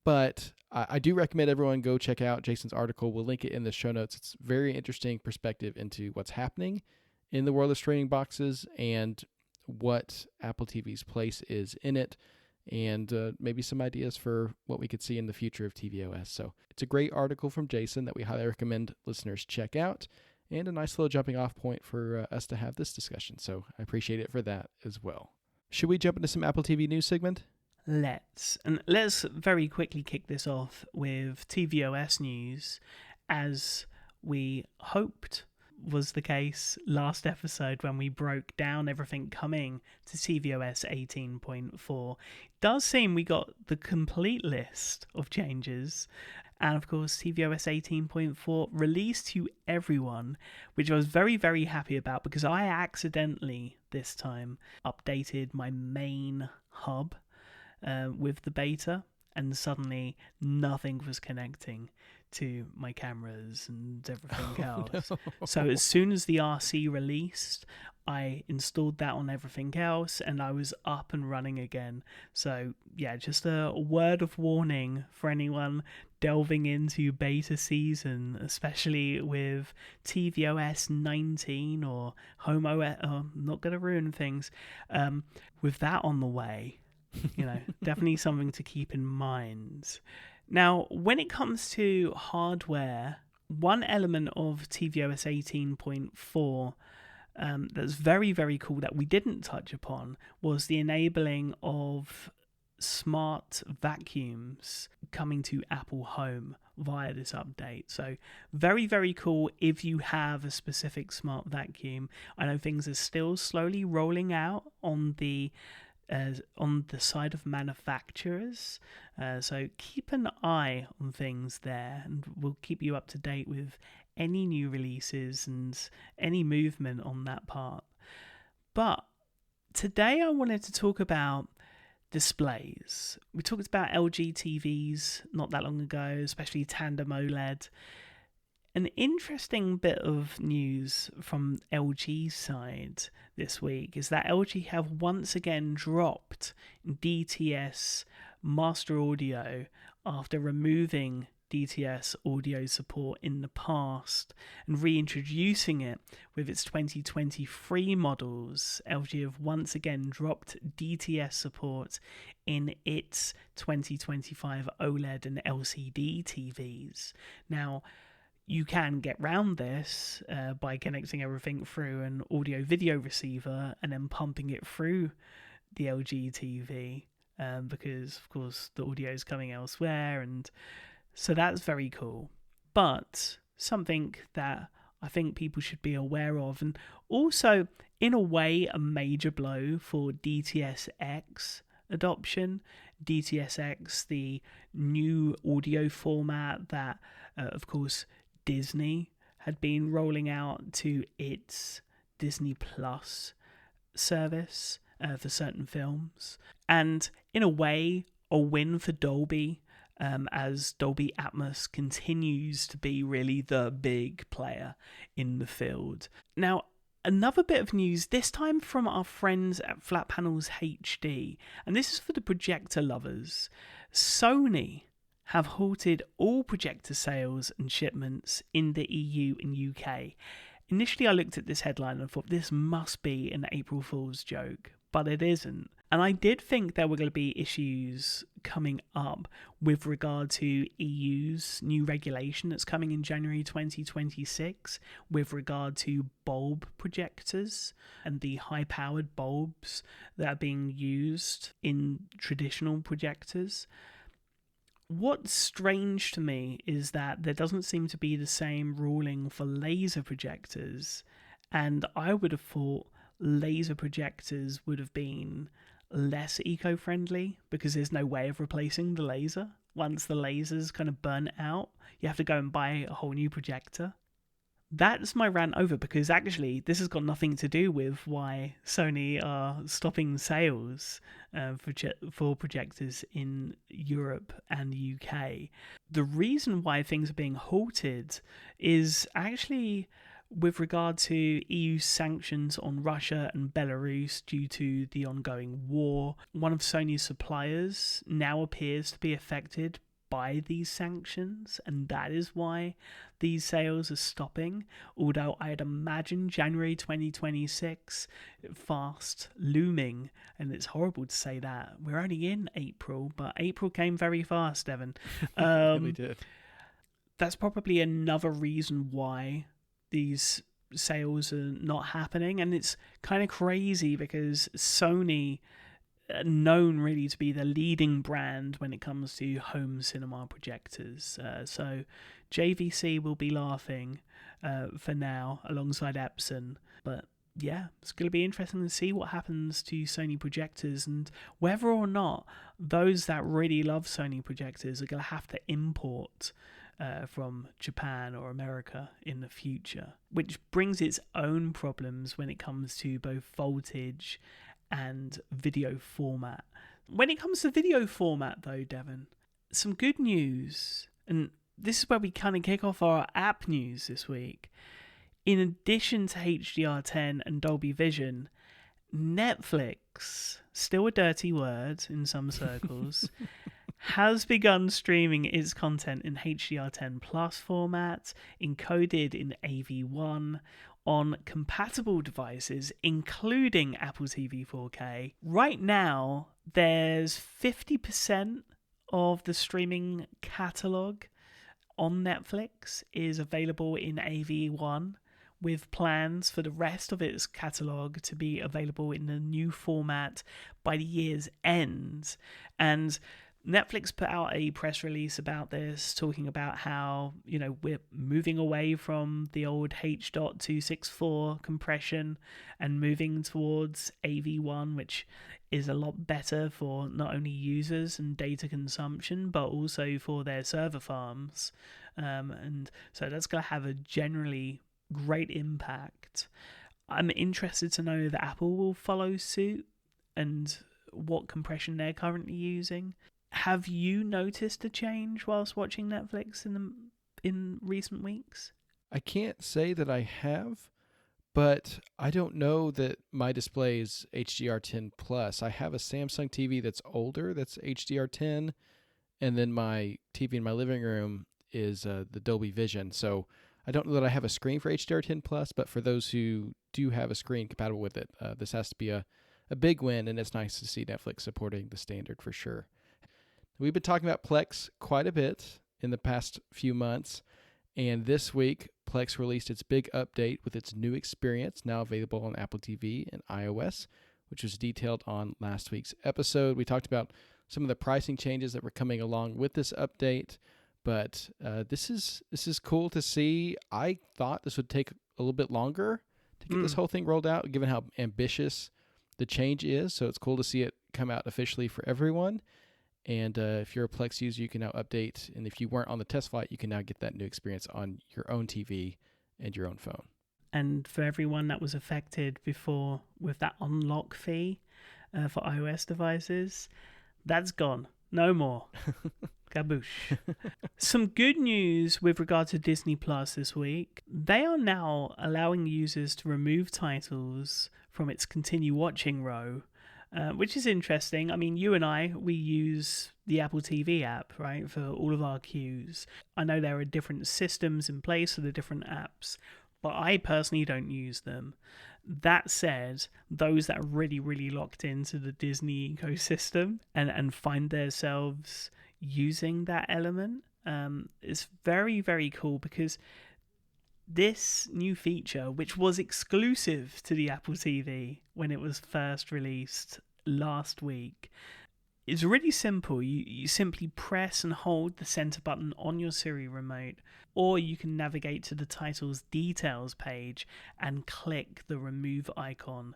But I do recommend everyone go check out Jason's article. We'll link it in the show notes. It's very interesting perspective into what's happening in the world of streaming boxes and what Apple TV's place is in it, and maybe some ideas for what we could see in the future of tvOS. So it's a great article from Jason that we highly recommend listeners check out, and a nice little jumping off point for us to have this discussion. So I appreciate it for that as well. Should we jump into some Apple TV news, Sigmund? Let's very quickly kick this off with tvOS news, as we hoped was the case last episode when we broke down everything coming to tvOS 18.4. It does seem we got the complete list of changes, and of course tvOS 18.4 released to everyone, which I was very, very happy about, because I accidentally this time updated my main hub with the beta, and suddenly nothing was connecting to my cameras and everything else. No. So as soon as the RC released, I installed that on everything else, and I was up and running again. So yeah, just a word of warning for anyone delving into beta season, especially with tvOS 19 or Home OS. Oh, I'm not going to ruin things. With that on the way, definitely something to keep in mind. Now, when it comes to hardware, one element of tvOS 18.4 that's very, very cool that we didn't touch upon was the enabling of smart vacuums coming to Apple Home via this update. So very, very cool if you have a specific smart vacuum. I know things are still slowly rolling out on the side of manufacturers, so keep an eye on things there, and we'll keep you up to date with any new releases and any movement on that part. But today I wanted to talk about displays. We talked about LG TVs not that long ago, especially tandem OLED. An interesting bit of news from LG's side this week is that LG have once again dropped DTS master audio after removing DTS audio support in the past and reintroducing it with its 2023 models. LG have once again dropped DTS support in its 2025 OLED and LCD TVs. Now, you can get round this by connecting everything through an audio-video receiver and then pumping it through the LG TV, because, of course, the audio is coming elsewhere, and so that's very cool. But something that I think people should be aware of, and also, in a way, a major blow for DTS:X adoption. DTS:X, the new audio format that, of course, Disney had been rolling out to its Disney Plus service for certain films, and in a way a win for Dolby, as Dolby Atmos continues to be really the big player in the field. Now, another bit of news, this time from our friends at Flat Panels HD, and this is for the projector lovers. Sony have halted all projector sales and shipments in the EU and UK. Initially, I looked at this headline and thought this must be an April Fool's joke, but it isn't. And I did think there were going to be issues coming up with regard to EU's new regulation that's coming in January 2026 with regard to bulb projectors and the high-powered bulbs that are being used in traditional projectors. What's strange to me is that there doesn't seem to be the same ruling for laser projectors And I would have thought laser projectors would have been less eco-friendly because there's no way of replacing the laser. Once the laser's kind of burnt out, you have to go and buy a whole new projector. That's my rant over, because actually this has got nothing to do with why Sony are stopping sales for projectors in Europe and UK. The reason why things are being halted is actually with regard to EU sanctions on Russia and Belarus due to the ongoing war. One of Sony's suppliers now appears to be affected by these sanctions, and that is why these sales are stopping, although I'd imagine January 2026 fast looming. And it's horrible to say that, we're only in April, but April came very fast, Devon. It really did. That's probably another reason why these sales are not happening. And it's kind of crazy because Sony, known really to be the leading brand when it comes to home cinema projectors, so JVC will be laughing for now alongside Epson. But yeah, it's going to be interesting to see what happens to Sony projectors and whether or not those that really love Sony projectors are going to have to import from Japan or America in the future, which brings its own problems when it comes to both voltage and video format. When it comes to video format though, Devon, some good news, and this is where we kind of kick off our app news this week. In addition to HDR10 and Dolby Vision, Netflix, still a dirty word in some circles, has begun streaming its content in HDR10 Plus format, encoded in AV1, on compatible devices, including Apple TV 4K. Right now, there's 50% of the streaming catalogue on Netflix is available in AV1, with plans for the rest of its catalogue to be available in the new format by the year's end. And Netflix put out a press release about this, talking about how, we're moving away from the old H.264 compression and moving towards AV1, which is a lot better for not only users and data consumption, but also for their server farms. And so that's going to have a generally great impact. I'm interested to know that Apple will follow suit and what compression they're currently using. Have you noticed a change whilst watching Netflix in recent weeks? I can't say that I have, but I don't know that my display is HDR10 Plus. I have a Samsung TV that's older, that's HDR10, and then my TV in my living room is the Dolby Vision. So I don't know that I have a screen for HDR10 Plus, but for those who do have a screen compatible with it, this has to be a big win, and it's nice to see Netflix supporting the standard for sure. We've been talking about Plex quite a bit in the past few months, and this week, Plex released its big update with its new experience, now available on Apple TV and iOS, which was detailed on last week's episode. We talked about some of the pricing changes that were coming along with this update, but this is cool to see. I thought this would take a little bit longer to get this whole thing rolled out, given how ambitious the change is, so it's cool to see it come out officially for everyone. And if you're a Plex user, you can now update. And if you weren't on the test flight, you can now get that new experience on your own TV and your own phone. And for everyone that was affected before with that unlock fee for iOS devices, that's gone. No more. Kaboosh. Some good news with regard to Disney Plus this week. They are now allowing users to remove titles from its continue watching row, which is interesting. I mean, you and we use the Apple TV app, right, for all of our queues. I know there are different systems in place for the different apps, but I personally don't use them. That said, those that are really, really locked into the Disney ecosystem and find themselves using that element, is very, very cool, because this new feature, which was exclusive to the Apple TV when it was first released last week, It's really simple. You simply press and hold the center button on your Siri remote, or you can navigate to the title's details page and click the remove icon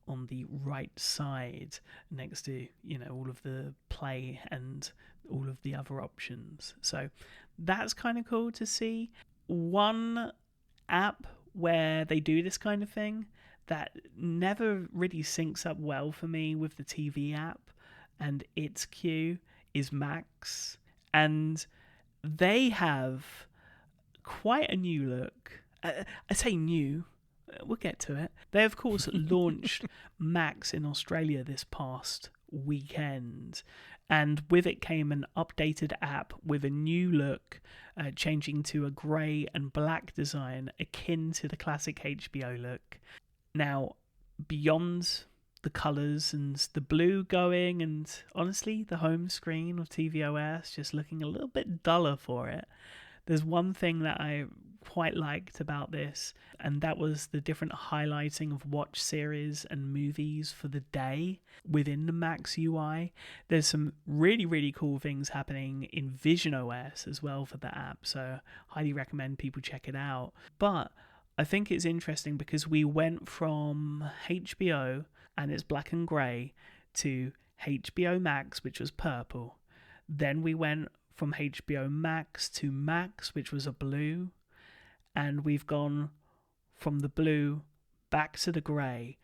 on the right side next to, all of the play and all of the other options. So that's kind of cool to see. One app where they do this kind of thing that never really syncs up well for me with the TV app and its queue is Max, and they have quite a new look. I say new, we'll get to it. They of course launched Max in Australia this past weekend, and with it came an updated app with a new look, changing to a grey and black design akin to the classic HBO look. Now, beyond the colours and the blue going, and honestly the home screen of tvOS just looking a little bit duller for it, there's one thing that I quite liked about this, and that was the different highlighting of watch series and movies for the day within the Max UI. There's some really, really cool things happening in visionOS as well for the app, so highly recommend people check it out. But I think it's interesting because we went from HBO and it's black and grey to HBO Max, which was purple. Then we went from HBO Max to Max, which was a blue. And we've gone from the blue back to the grey.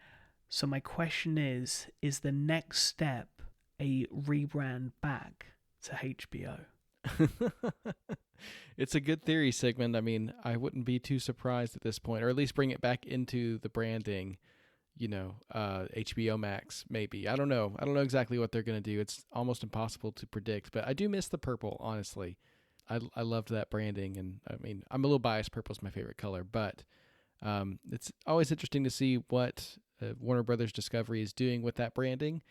So my question is the next step a rebrand back to HBO? It's a good theory, Sigmund. I mean, I wouldn't be too surprised at this point, or at least bring it back into the branding, HBO Max, maybe. I don't know exactly what they're going to do. It's almost impossible to predict, but I do miss the purple, honestly. I loved that branding, and I mean, I'm a little biased. Purple's my favorite color, but it's always interesting to see what Warner Brothers Discovery is doing with that branding,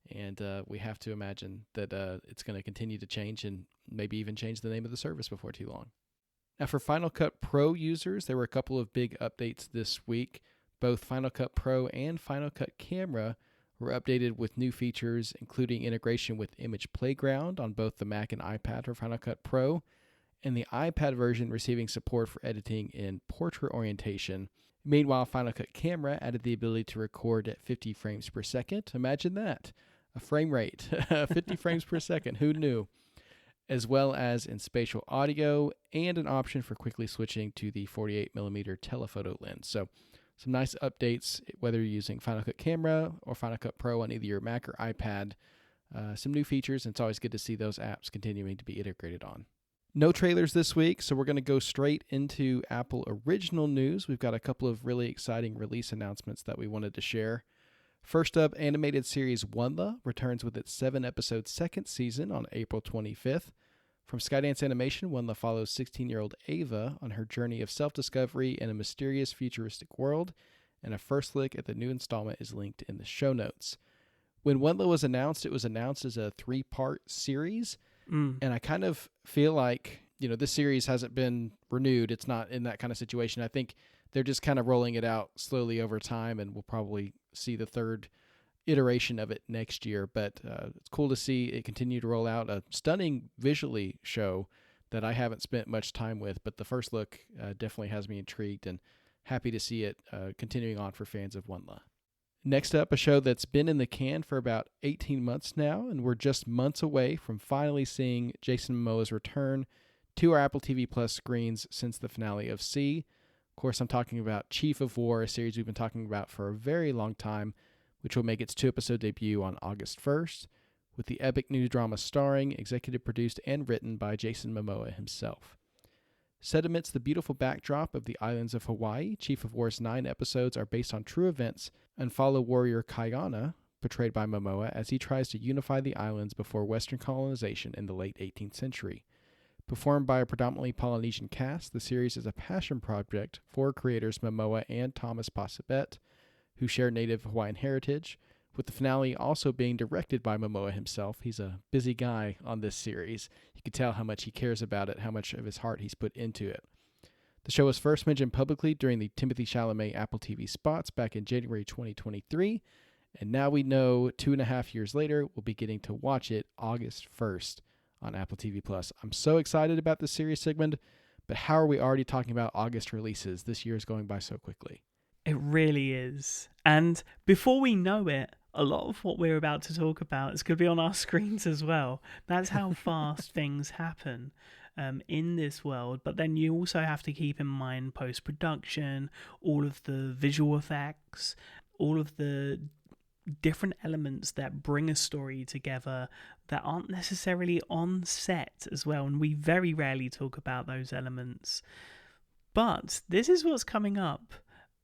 and we have to imagine that it's going to continue to change and maybe even change the name of the service before too long. Now, for Final Cut Pro users, there were a couple of big updates this week. Both Final Cut Pro and Final Cut Camera were updated with new features, including integration with Image Playground on both the Mac and iPad for Final Cut Pro, and the iPad version receiving support for editing in portrait orientation. Meanwhile, Final Cut Camera added the ability to record at 50 frames per second. Imagine that. A frame rate, 50 frames per second. Who knew? As well as in spatial audio and an option for quickly switching to the 48mm telephoto lens. So some nice updates, whether you're using Final Cut Camera or Final Cut Pro on either your Mac or iPad. Some new features, and it's always good to see those apps continuing to be integrated on. No trailers this week, so we're going to go straight into Apple original news. We've got a couple of really exciting release announcements that we wanted to share. First up, animated series Wonla returns with its 7-episode second season on April 25th. From Skydance Animation, Wonla follows 16-year-old Ava on her journey of self-discovery in a mysterious futuristic world, and a first look at the new installment is linked in the show notes. When Wonla was announced, it was announced as a 3-part series, and I kind of feel like, this series hasn't been renewed. It's not in that kind of situation. I think they're just kind of rolling it out slowly over time, and we'll probably see the third iteration of it next year. But it's cool to see it continue to roll out. A stunning visually show that I haven't spent much time with, but the first look definitely has me intrigued, and happy to see it continuing on for fans of Wonla. Next up, a show that's been in the can for about 18 months now, and we're just months away from finally seeing Jason Momoa's return to our Apple TV Plus screens since the finale of C. Of course, I'm talking about Chief of War, a series we've been talking about for a very long time, which will make its 2-episode debut on August 1st, with the epic new drama starring, executive produced, and written by Jason Momoa himself. Set amidst the beautiful backdrop of the islands of Hawaii, Chief of War's 9 episodes are based on true events and follow warrior Kaiana, portrayed by Momoa, as he tries to unify the islands before Western colonization in the late 18th century. Performed by a predominantly Polynesian cast, the series is a passion project for creators Momoa and Thomas Passabet, who share native Hawaiian heritage, with the finale also being directed by Momoa himself. He's a busy guy on this series. You can tell how much he cares about it, how much of his heart he's put into it. The show was first mentioned publicly during the Timothée Chalamet Apple TV spots back in January 2023, And now we know 2.5 years later, we'll be getting to watch it August 1st on Apple TV+. I'm so excited about this series, Sigmund, but how are we already talking about August releases? This year is going by so quickly. It really is. And before we know it, a lot of what we're about to talk about is going to be on our screens as well. That's how fast things happen in this world. But then you also have to keep in mind post-production, all of the visual effects, all of the different elements that bring a story together that aren't necessarily on set as well. And we very rarely talk about those elements. But this is what's coming up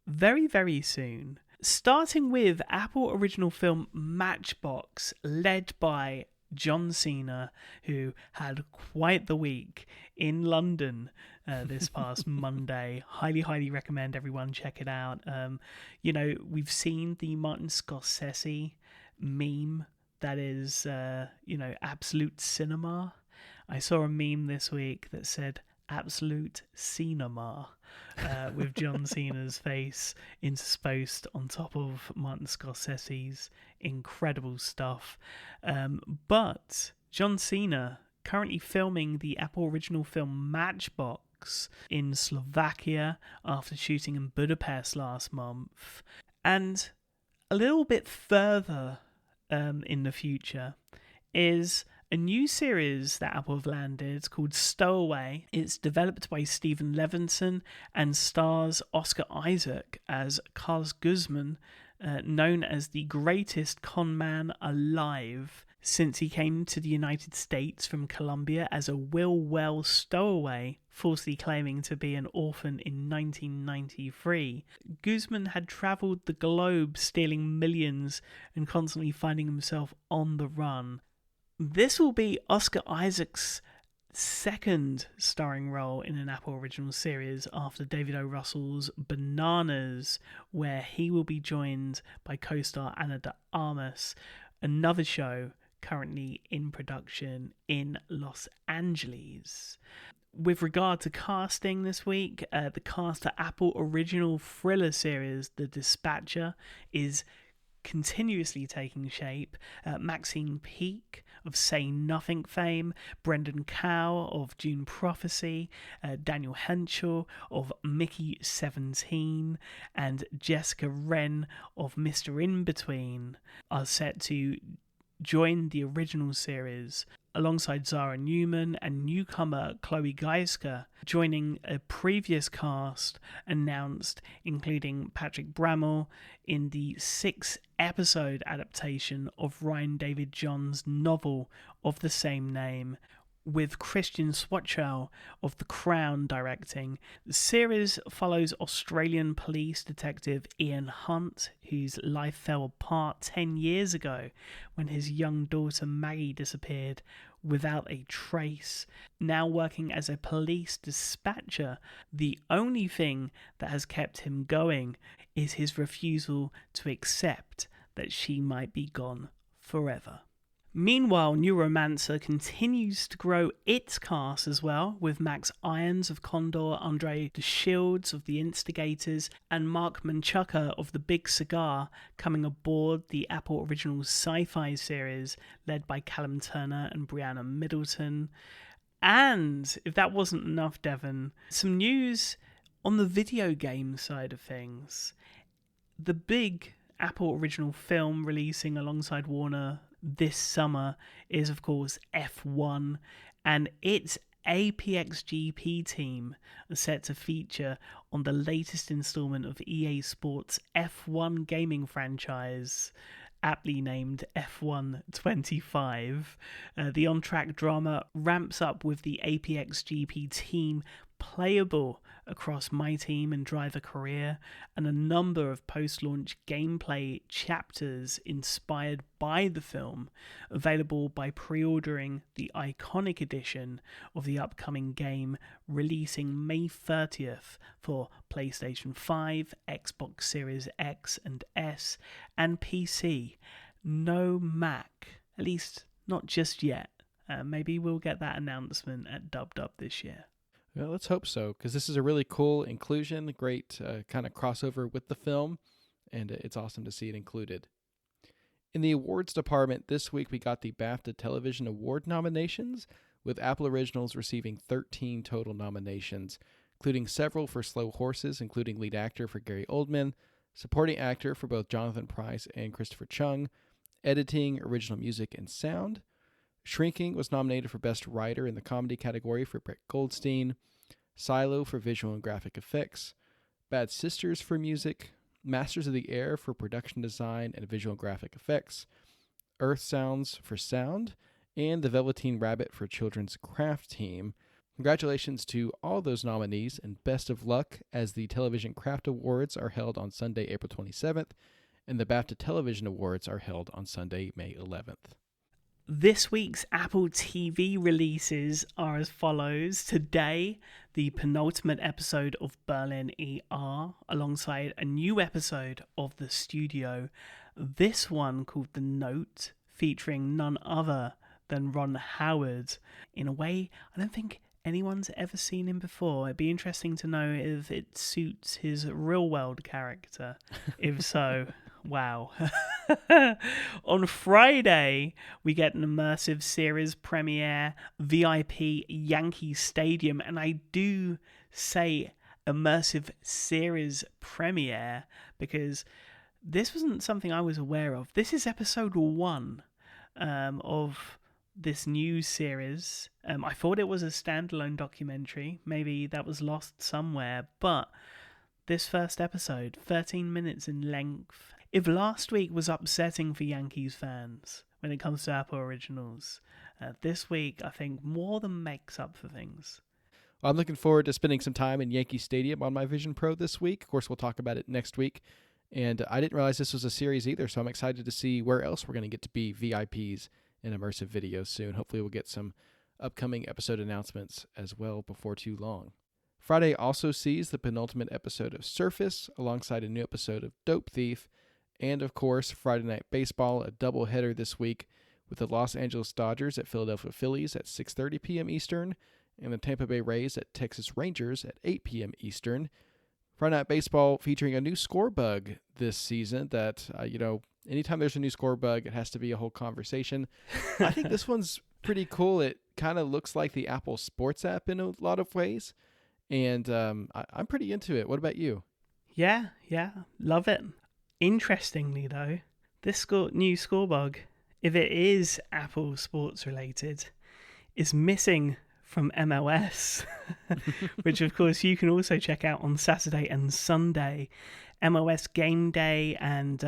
very, very soon. Starting with Apple original film Matchbox, led by John Cena, who had quite the week in London this past Monday. Highly recommend everyone check it out. We've seen the Martin Scorsese meme that is, absolute cinema. I saw a meme this week that said absolute cinema. With John Cena's face interspersed on top of Martin Scorsese's. Incredible stuff. But John Cena currently filming the Apple original film Matchbox in Slovakia after shooting in Budapest last month. And a little bit further in the future is a new series that Apple have landed called Stowaway. It's developed by Stephen Levinson and stars Oscar Isaac as Carlos Guzman, known as the greatest con man alive since he came to the United States from Colombia as a Will Well stowaway, falsely claiming to be an orphan in 1993. Guzman had travelled the globe stealing millions and constantly finding himself on the run. This will be Oscar Isaac's second starring role in an Apple original series after David O. Russell's Bananas, where he will be joined by co-star Ana de Armas, another show currently in production in Los Angeles. With regard to casting this week, the cast for Apple original thriller series The Dispatcher is continuously taking shape. Maxine Peake of Say Nothing fame, Brendan Cow of Dune Prophecy, Daniel Henschel of Mickey 17, and Jessica Wren of Mr. Inbetween are set to join the original series alongside Zara Newman and newcomer Chloe Geisker, joining a previous cast announced, including Patrick Brammall in the 6-episode adaptation of Ryan David John's novel of the same name, with Christian Swatchow of The Crown directing. The series follows Australian police detective Ian Hunt, whose life fell apart 10 years ago when his young daughter Maggie disappeared without a trace. Now working as a police dispatcher, the only thing that has kept him going is his refusal to accept that she might be gone forever. Meanwhile, Neuromancer continues to grow its cast as well, with Max Irons of Condor, Andre de Shields of The Instigators, and Mark Menchaca of The Big Cigar coming aboard the Apple original sci-fi series led by Callum Turner and Brianna Middleton. And if that wasn't enough, Devon, some news on the video game side of things. The big Apple original film releasing alongside Warner this summer is, of course, F1, and its APXGP team are set to feature on the latest installment of EA Sports' F1 gaming franchise, aptly named F1 25. The on-track drama ramps up with the APXGP team playable across My Team and Driver Career, and a number of post-launch gameplay chapters inspired by the film, available by pre-ordering the Iconic Edition of the upcoming game, releasing May 30th for PlayStation 5, Xbox Series X and S, and PC. No Mac, at least not just yet. Maybe we'll get that announcement at Dub this year. Well, let's hope so, because this is a really cool inclusion, great kind of crossover with the film, and it's awesome to see it included. In the awards department this week, we got the BAFTA Television Award nominations, with Apple Originals receiving 13 total nominations, including several for Slow Horses, including lead actor for Gary Oldman, supporting actor for both Jonathan Pryce and Christopher Chung, editing, original music, and sound. Shrinking was nominated for Best Writer in the comedy category for Brett Goldstein, Silo for visual and graphic effects, Bad Sisters for music, Masters of the Air for production design and visual and graphic effects, Earth Sounds for sound, and The Velveteen Rabbit for children's craft team. Congratulations to all those nominees, and best of luck as the Television Craft Awards are held on Sunday, April 27th, and the BAFTA Television Awards are held on Sunday, May 11th. This week's Apple TV releases are as follows. Today, the penultimate episode of Berlin ER, alongside a new episode of The Studio. This one called The Note, featuring none other than Ron Howard. In a way, I don't think anyone's ever seen him before. It'd be interesting to know if it suits his real-world character. If so, wow. On Friday, we get an immersive series premiere, VIP Yankee Stadium, and I do say immersive series premiere because this wasn't something I was aware of. This is episode 1 of this new series. I thought it was a standalone documentary. Maybe that was lost somewhere, but this first episode, 13 minutes in length. If last week was upsetting for Yankees fans when it comes to Apple Originals, this week I think more than makes up for things. Well, I'm looking forward to spending some time in Yankee Stadium on my Vision Pro this week. Of course, we'll talk about it next week. And I didn't realize this was a series either, so I'm excited to see where else we're going to get to be VIPs in immersive videos soon. Hopefully we'll get some upcoming episode announcements as well before too long. Friday also sees the penultimate episode of Surface alongside a new episode of Dope Thief. And, of course, Friday Night Baseball, a doubleheader this week with the Los Angeles Dodgers at Philadelphia Phillies at 6:30 p.m. Eastern and the Tampa Bay Rays at Texas Rangers at 8 p.m. Eastern. Friday Night Baseball featuring a new score bug this season that, anytime there's a new score bug, it has to be a whole conversation. I think this one's pretty cool. It kind of looks like the Apple Sports app in a lot of ways, and I'm pretty into it. What about you? Yeah, love it. Interestingly, though, this new score bug, if it is Apple Sports related, is missing from MOS, which of course you can also check out on Saturday and Sunday. MOS Game Day and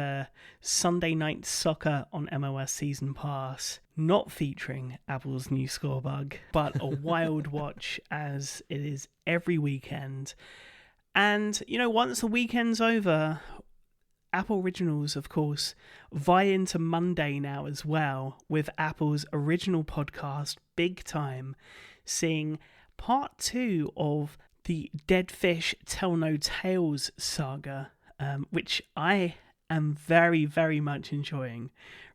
Sunday Night Soccer on MOS Season Pass, not featuring Apple's new score bug, but a wild watch as it is every weekend. And, once the weekend's over, Apple Originals, of course, vie into Monday now as well, with Apple's original podcast, Big Time, seeing part 2 of the Dead Fish Tell No Tales saga, which I am very, very much enjoying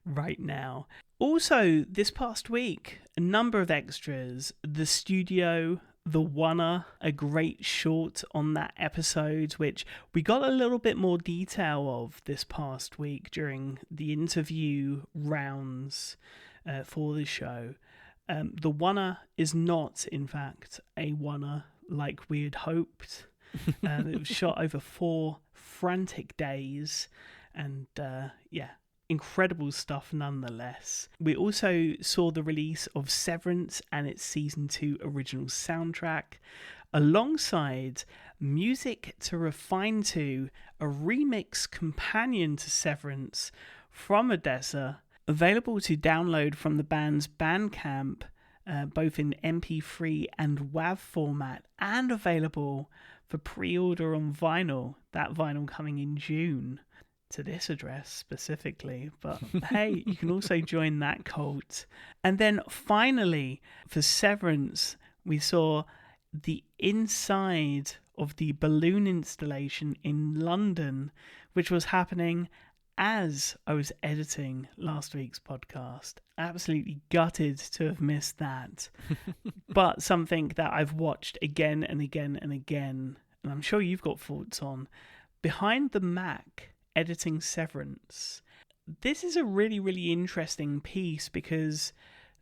right now. Also, this past week, a number of extras. The Studio, The Oneer, a great short on that episode, which we got a little bit more detail of this past week during the interview rounds for the show. The Oneer is not, in fact, a Oneer like we had hoped. It was shot over 4 frantic days, and incredible stuff nonetheless. We also saw the release of Severance and its Season 2 original soundtrack, alongside Music to Refine To, a remix companion to Severance from Odessa, available to download from the band's Bandcamp, both in MP3 and WAV format, and available for pre-order on vinyl, that vinyl coming in June. To this address specifically, but hey, you can also join that cult. And then finally, for Severance, we saw the inside of the balloon installation in London, which was happening as I was editing last week's podcast. Absolutely gutted to have missed that, but something that I've watched again and again and again, and I'm sure you've got thoughts on. Behind the Mac, editing Severance, this is a really, really interesting piece because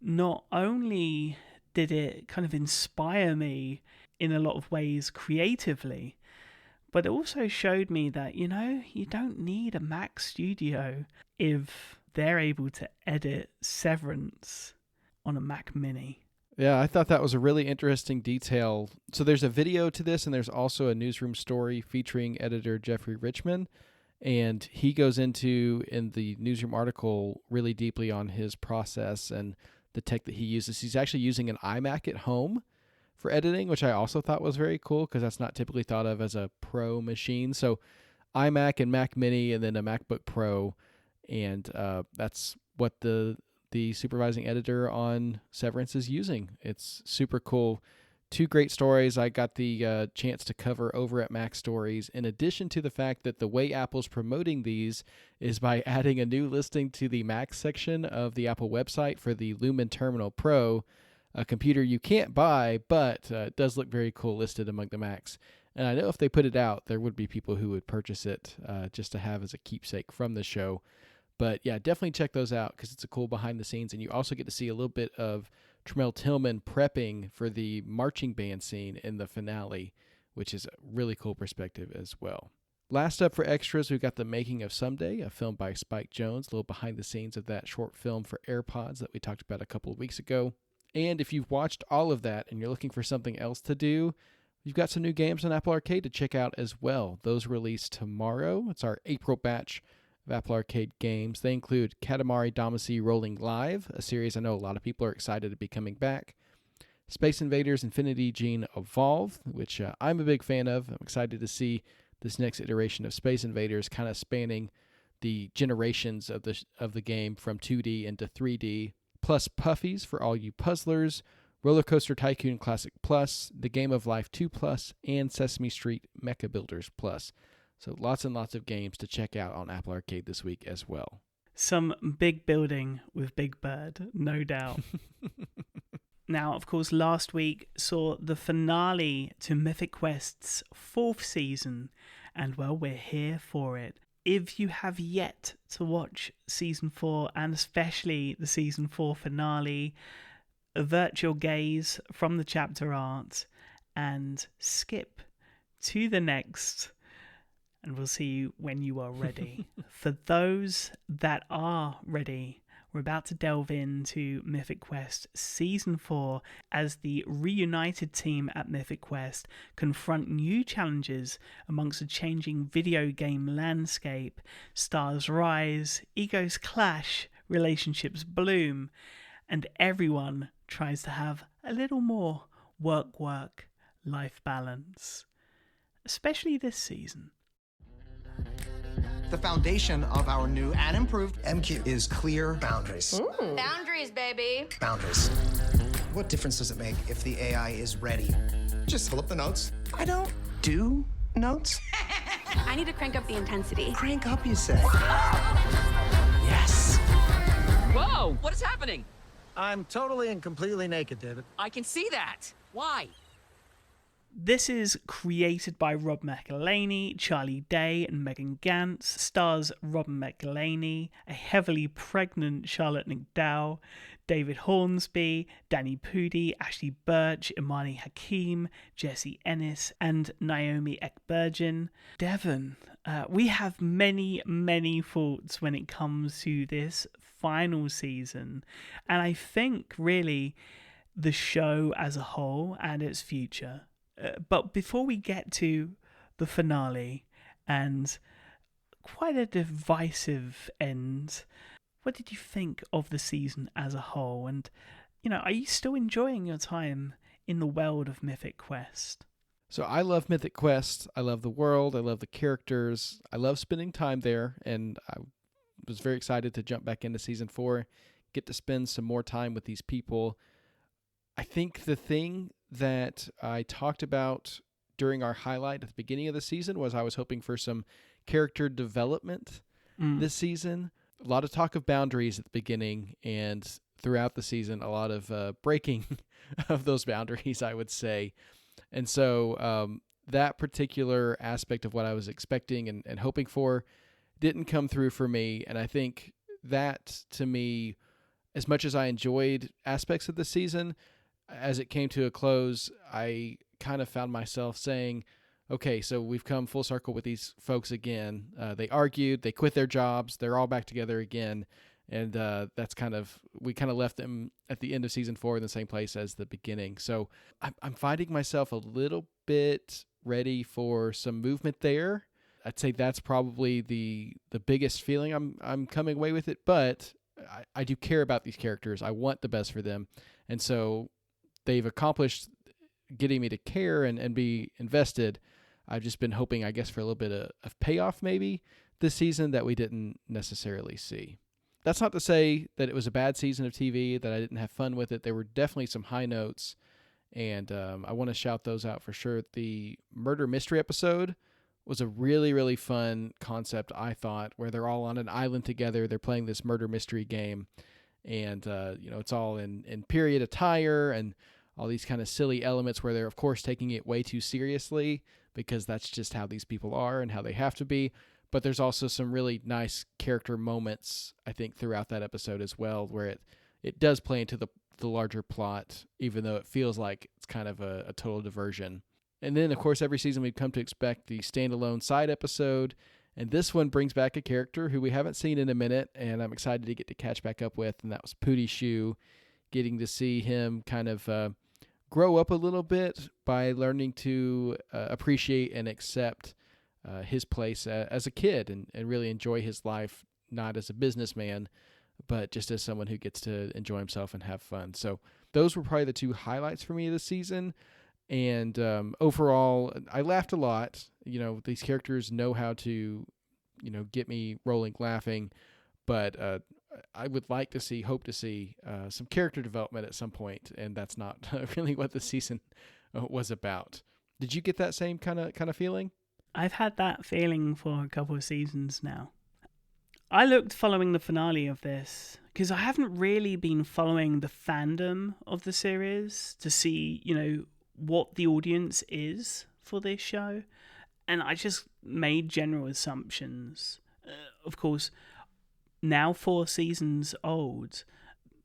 not only did it kind of inspire me in a lot of ways creatively, but it also showed me that, you don't need a Mac studio if they're able to edit Severance on a Mac Mini. Yeah, I thought that was a really interesting detail. So there's a video to this, and there's also a newsroom story featuring editor Jeffrey Richman. And he goes into, in the newsroom article, really deeply on his process and the tech that he uses. He's actually using an iMac at home for editing, which I also thought was very cool because that's not typically thought of as a pro machine. So iMac and Mac Mini and then a MacBook Pro. And that's what the supervising editor on Severance is using. It's super cool. 2 great stories I got the chance to cover over at Mac Stories, in addition to the fact that the way Apple's promoting these is by adding a new listing to the Mac section of the Apple website for the Lumen Terminal Pro, a computer you can't buy, but it does look very cool listed among the Macs. And I know if they put it out, there would be people who would purchase it just to have as a keepsake from the show. But yeah, definitely check those out because it's a cool behind the scenes. And you also get to see a little bit of Tremel Tillman prepping for the marching band scene in the finale, which is a really cool perspective as well. Last up for extras, we've got The Making of Someday, a film by Spike Jonze, a little behind the scenes of that short film for AirPods that we talked about a couple of weeks ago. And if you've watched all of that and you're looking for something else to do, we've got some new games on Apple Arcade to check out as well. Those release tomorrow. It's our April batch of Apple Arcade games. They include Katamari Damacy Rolling Live, a series I know a lot of people are excited to be coming back. Space Invaders Infinity Gene Evolve, which I'm a big fan of. I'm excited to see this next iteration of Space Invaders kind of spanning the generations of the game from 2D into 3D. Plus Puffies for all you puzzlers, Roller Coaster Tycoon Classic Plus, The Game of Life 2 Plus, and Sesame Street Mecha Builders Plus. So lots and lots of games to check out on Apple Arcade this week as well. Some big building with Big Bird, no doubt. Now, of course, last week saw the finale to Mythic Quest's 4th season, and well, we're here for it. If you have yet to watch Season 4, and especially the Season 4 finale, avert your gaze from the chapter art and skip to the next, and we'll see you when you are ready. For those that are ready, we're about to delve into Mythic Quest Season 4 as the reunited team at Mythic Quest confront new challenges amongst a changing video game landscape. Stars rise, egos clash, relationships bloom, and everyone tries to have a little more work-life balance. Especially this season. The foundation of our new and improved MQ is clear boundaries. Boundaries, baby. Boundaries. What difference does it make if the AI is ready? Just pull up the notes. I don't do notes. I need to crank up the intensity. Crank up, you say. Yes. Whoa! What is happening? I'm totally and completely naked, David. I can see that. Why? This is created by Rob McElhaney, Charlie Day, and Megan Gantz. Stars Robin McElhaney, a heavily pregnant Charlotte McDowell, David Hornsby, Danny Pudi, Ashley Birch, Imani Hakim, Jesse Ennis, and Naomi Ekbergen. Devon, we have many thoughts when it comes to this final season, and I think really the show as a whole and its future. But before we get to the finale and quite a divisive end, what did you think of the season as a whole? And, are you still enjoying your time in the world of Mythic Quest? So I love Mythic Quest. I love the world. I love the characters. I love spending time there. And I was very excited to jump back into Season 4, get to spend some more time with these people. I think the thing that I talked about during our highlight at the beginning of the season was I was hoping for some character development this season. A lot of talk of boundaries at the beginning, and throughout the season, a lot of breaking of those boundaries, I would say. And so that particular aspect of what I was expecting and hoping for didn't come through for me. And I think that, to me, as much as I enjoyed aspects of the season, as it came to a close, I kind of found myself saying, okay, so we've come full circle with these folks again. They argued, they quit their jobs, they're all back together again. And we kind of left them at the end of season 4 in the same place as the beginning. So I'm finding myself a little bit ready for some movement there. I'd say that's probably the biggest feeling I'm coming away with it. But I do care about these characters. I want the best for them. And so they've accomplished getting me to care and be invested. I've just been hoping, I guess, for a little bit of payoff maybe this season that we didn't necessarily see. That's not to say that it was a bad season of TV, that I didn't have fun with it. There were definitely some high notes, and I want to shout those out for sure. The murder mystery episode was a really, really fun concept, I thought, where they're all on an island together. They're playing this murder mystery game, and it's all in period attire and all these kind of silly elements where they're, of course, taking it way too seriously because that's just how these people are and how they have to be. But there's also some really nice character moments, I think, throughout that episode as well, where it does play into the larger plot, even though it feels like it's kind of a total diversion. And then, of course, every season we've come to expect the standalone side episode. And this one brings back a character who we haven't seen in a minute, and I'm excited to get to catch back up with, and that was Pootie Shoe, getting to see him kind of grow up a little bit by learning to appreciate and accept his place as a kid and really enjoy his life, not as a businessman, but just as someone who gets to enjoy himself and have fun. So those were probably the two highlights for me this season. And overall, I laughed a lot. These characters know how to, get me rolling laughing, but I would hope to see some character development at some point, and that's not really what the season was about. Did you get that same kind of feeling? I've had that feeling for a couple of seasons now. I looked following the finale of this because I haven't really been following the fandom of the series to see, what the audience is for this show. And I just made general assumptions. Of course, now 4 seasons old,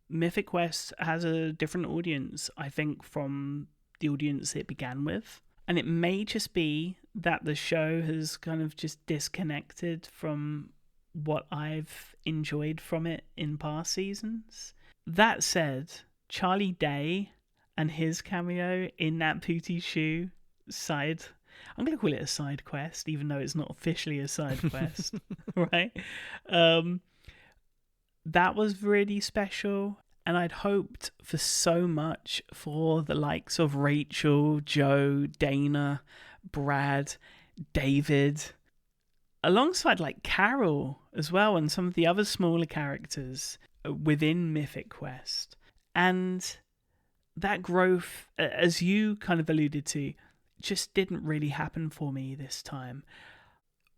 Mythic Quest has a different audience, I think, from the audience it began with. And it may just be that the show has kind of just disconnected from what I've enjoyed from it in past seasons. That said, Charlie Day and his cameo in that Pootie Shoe side, I'm going to call it a side quest, even though it's not officially a side quest, right? That was really special. And I'd hoped for so much for the likes of Rachel, Joe, Dana, Brad, David, alongside like Carol as well, and some of the other smaller characters within Mythic Quest. And that growth, as you kind of alluded to, just didn't really happen for me this time.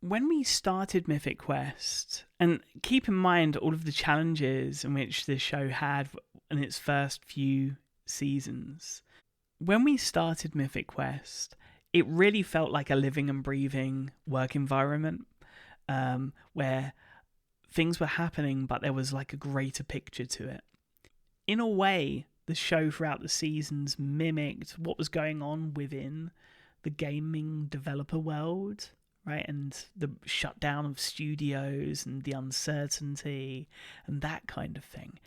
When we started Mythic Quest, and keep in mind all of the challenges in which this show had in its first few seasons, when we started Mythic Quest, it really felt like a living and breathing work environment where things were happening, but there was like a greater picture to it. In a way, the show throughout the seasons mimicked what was going on within the gaming developer world, right? And the shutdown of studios and the uncertainty and that kind of thing.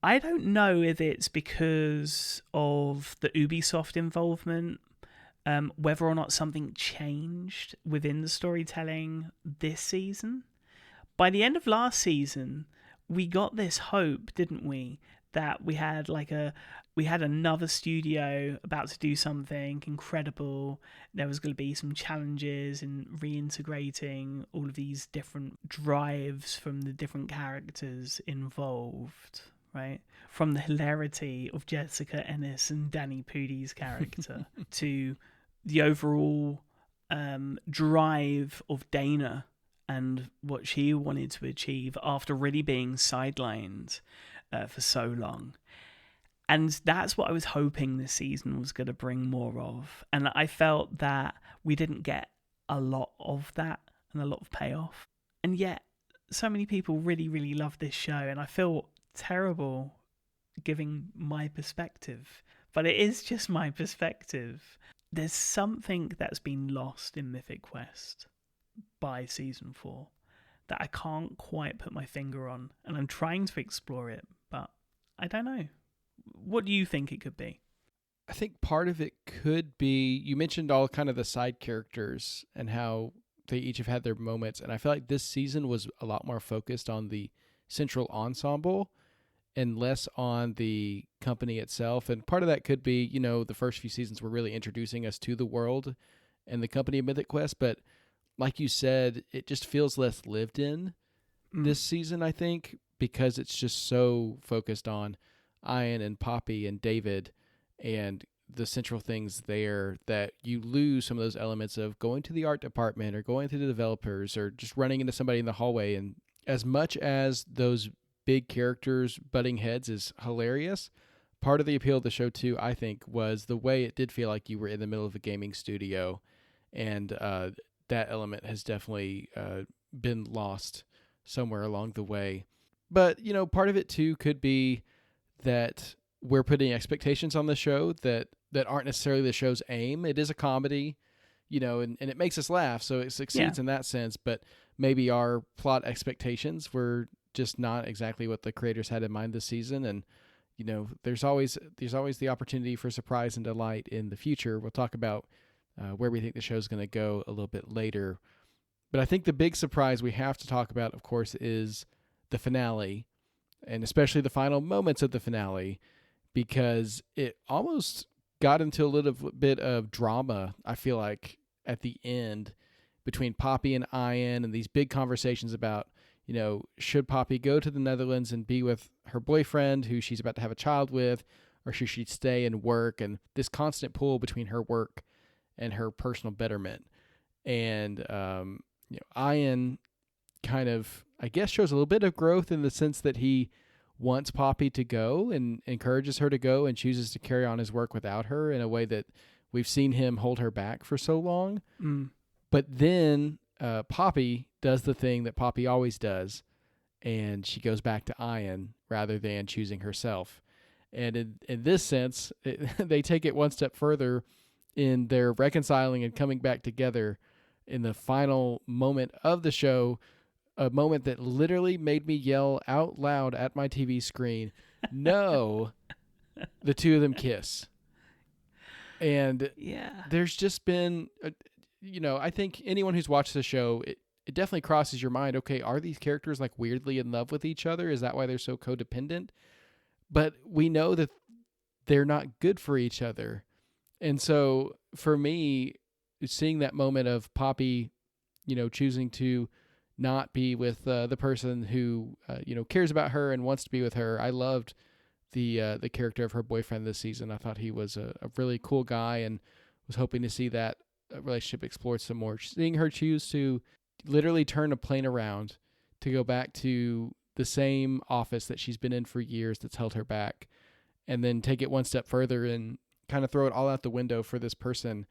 I don't know if it's because of the Ubisoft involvement, whether or not something changed within the storytelling this season. By the end of last season, we got this hope, didn't we? That we had another studio about to do something incredible. There was going to be some challenges in reintegrating all of these different drives from the different characters involved, right? From the hilarity of Jessica Ennis and Danny Pudi's character to the overall drive of Dana and what she wanted to achieve after really being sidelined for so long. And that's what I was hoping this season was going to bring more of. And I felt that we didn't get a lot of that. and a lot of payoff. And yet, so many people really, really love this show, and I feel terrible giving my perspective. But it is just my perspective. There's something that's been lost in Mythic Quest by season 4 that I can't quite put my finger on, and I'm trying to explore it, but I don't know. What do you think it could be? I think part of it could be, you mentioned all kind of the side characters and how they each have had their moments, and I feel like this season was a lot more focused on the central ensemble and less on the company itself. And part of that could be, the first few seasons were really introducing us to the world and the company of Mythic Quest, but like you said, it just feels less lived in this season, I think, because it's just so focused on Ian and Poppy and David and the central things there, that you lose some of those elements of going to the art department or going to the developers or just running into somebody in the hallway. And as much as those big characters butting heads is hilarious, part of the appeal of the show too, I think, was the way it did feel like you were in the middle of a gaming studio, and that element has definitely been lost somewhere along the way. But, part of it too could be that we're putting expectations on the show that aren't necessarily the show's aim. It is a comedy, and it makes us laugh, so it succeeds in that sense, but maybe our plot expectations were just not exactly what the creators had in mind this season. And, there's always the opportunity for surprise and delight in the future. We'll talk about where we think the show's going to go a little bit later. But I think the big surprise we have to talk about, of course, is the finale, and especially the final moments of the finale, because it almost got into a little bit of drama, I feel like, at the end between Poppy and Ian, and these big conversations about, should Poppy go to the Netherlands and be with her boyfriend who she's about to have a child with, or should she stay and work, and this constant pull between her work and her personal betterment. And, Ian kind of, I guess, shows a little bit of growth in the sense that he wants Poppy to go and encourages her to go and chooses to carry on his work without her in a way that we've seen him hold her back for so long. But then Poppy does the thing that Poppy always does, and she goes back to Ian rather than choosing herself. And in this sense, they take it one step further in their reconciling and coming back together in the final moment of the show, a moment that literally made me yell out loud at my TV screen, "No!" The two of them kiss. And there's just been, I think anyone who's watched the show, it definitely crosses your mind, okay, are these characters like weirdly in love with each other? Is that why they're so codependent? But we know that they're not good for each other. And so for me, seeing that moment of Poppy, choosing to not be with the person who, cares about her and wants to be with her. I loved the character of her boyfriend this season. I thought he was a really cool guy, and was hoping to see that relationship explored some more. Seeing her choose to literally turn a plane around to go back to the same office that she's been in for years that's held her back, and then take it one step further and kind of throw it all out the window for this person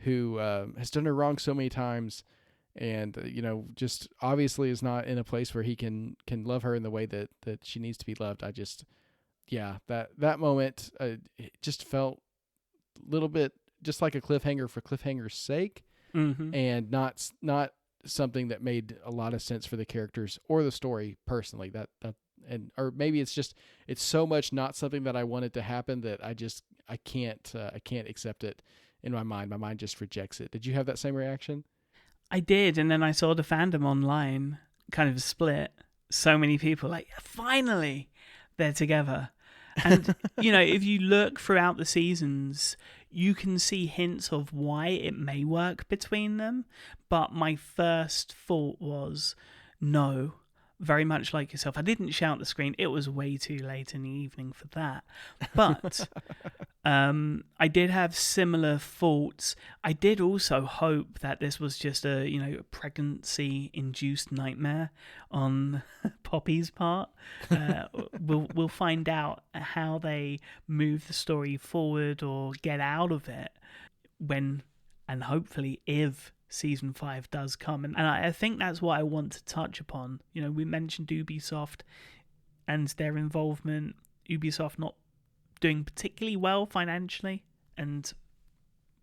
who has done her wrong so many times, and just obviously is not in a place where he can love her in the way that she needs to be loved. I just, that moment it just felt a little bit just like a cliffhanger for cliffhanger's sake, and not something that made a lot of sense for the characters or the story personally. Or maybe it's so much not something that I wanted to happen that I can't accept it in my mind. My mind just rejects it. Did you have that same reaction? I did, and then I saw the fandom online kind of split. So many people like, finally, they're together. And, if you look throughout the seasons, you can see hints of why it may work between them. But my first thought was, no, very much like yourself. I didn't shout at the screen. It was way too late in the evening for that. But I did have similar thoughts. I did also hope that this was just a pregnancy-induced nightmare on Poppy's part. We'll find out how they move the story forward or get out of it when, and hopefully if, season 5 does come. And I think that's what I want to touch upon. You know, we mentioned Ubisoft and their involvement. Ubisoft not doing particularly well financially, and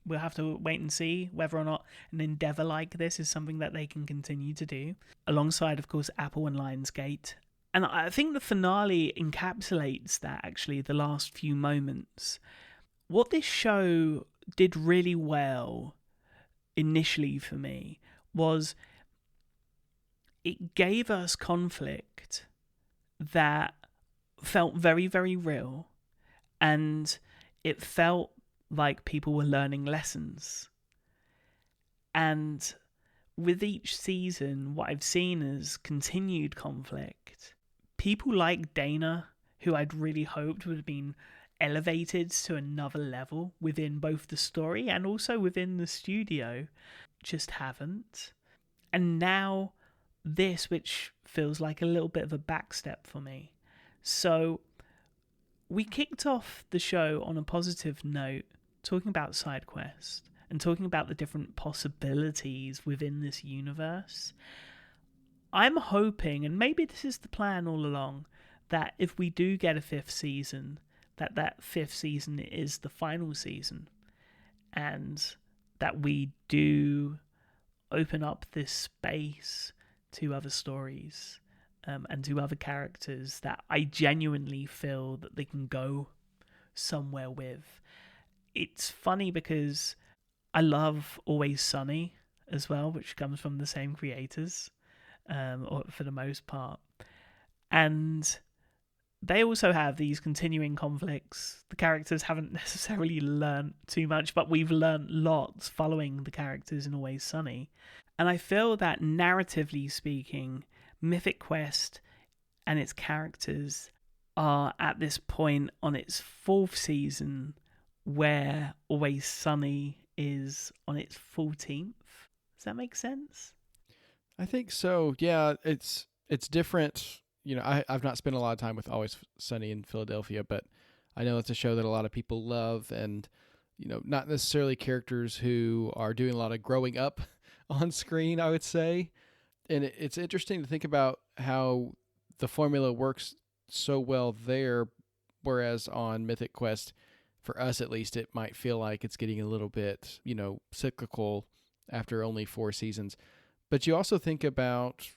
we'll have to wait and see whether or not an endeavor like this is something that they can continue to do, alongside, of course, Apple and Lionsgate. And I think the finale encapsulates that, actually, the last few moments. What this show did really well initially for me was it gave us conflict that felt very, very real, and it felt like people were learning lessons. And with each season, what I've seen is continued conflict. People like Dana, who I'd really hoped would have been elevated to another level within both the story and also within the studio, just haven't. And now this, which feels like a little bit of a backstep for me. So we kicked off the show on a positive note, talking about side quest and talking about the different possibilities within this universe. I'm hoping, and maybe this is the plan all along, that if we do get a 5th season, that 5th season is the final season, and that we do open up this space to other stories, and to other characters that I genuinely feel that they can go somewhere with. It's funny because I love Always Sunny as well, which comes from the same creators, or for the most part. And they also have these continuing conflicts. The characters haven't necessarily learnt too much, but we've learnt lots following the characters in Always Sunny. And I feel that, narratively speaking, Mythic Quest and its characters are at this point on its 4th season, where Always Sunny is on its 14th. Does that make sense? I think so. Yeah, it's different. You know, I've not spent a lot of time with Always Sunny in Philadelphia, but I know it's a show that a lot of people love, and, you know, not necessarily characters who are doing a lot of growing up on screen, I would say. And it's interesting to think about how the formula works so well there, whereas on Mythic Quest, for us at least, it might feel like it's getting a little bit, you know, cyclical after only 4 seasons. But you also think about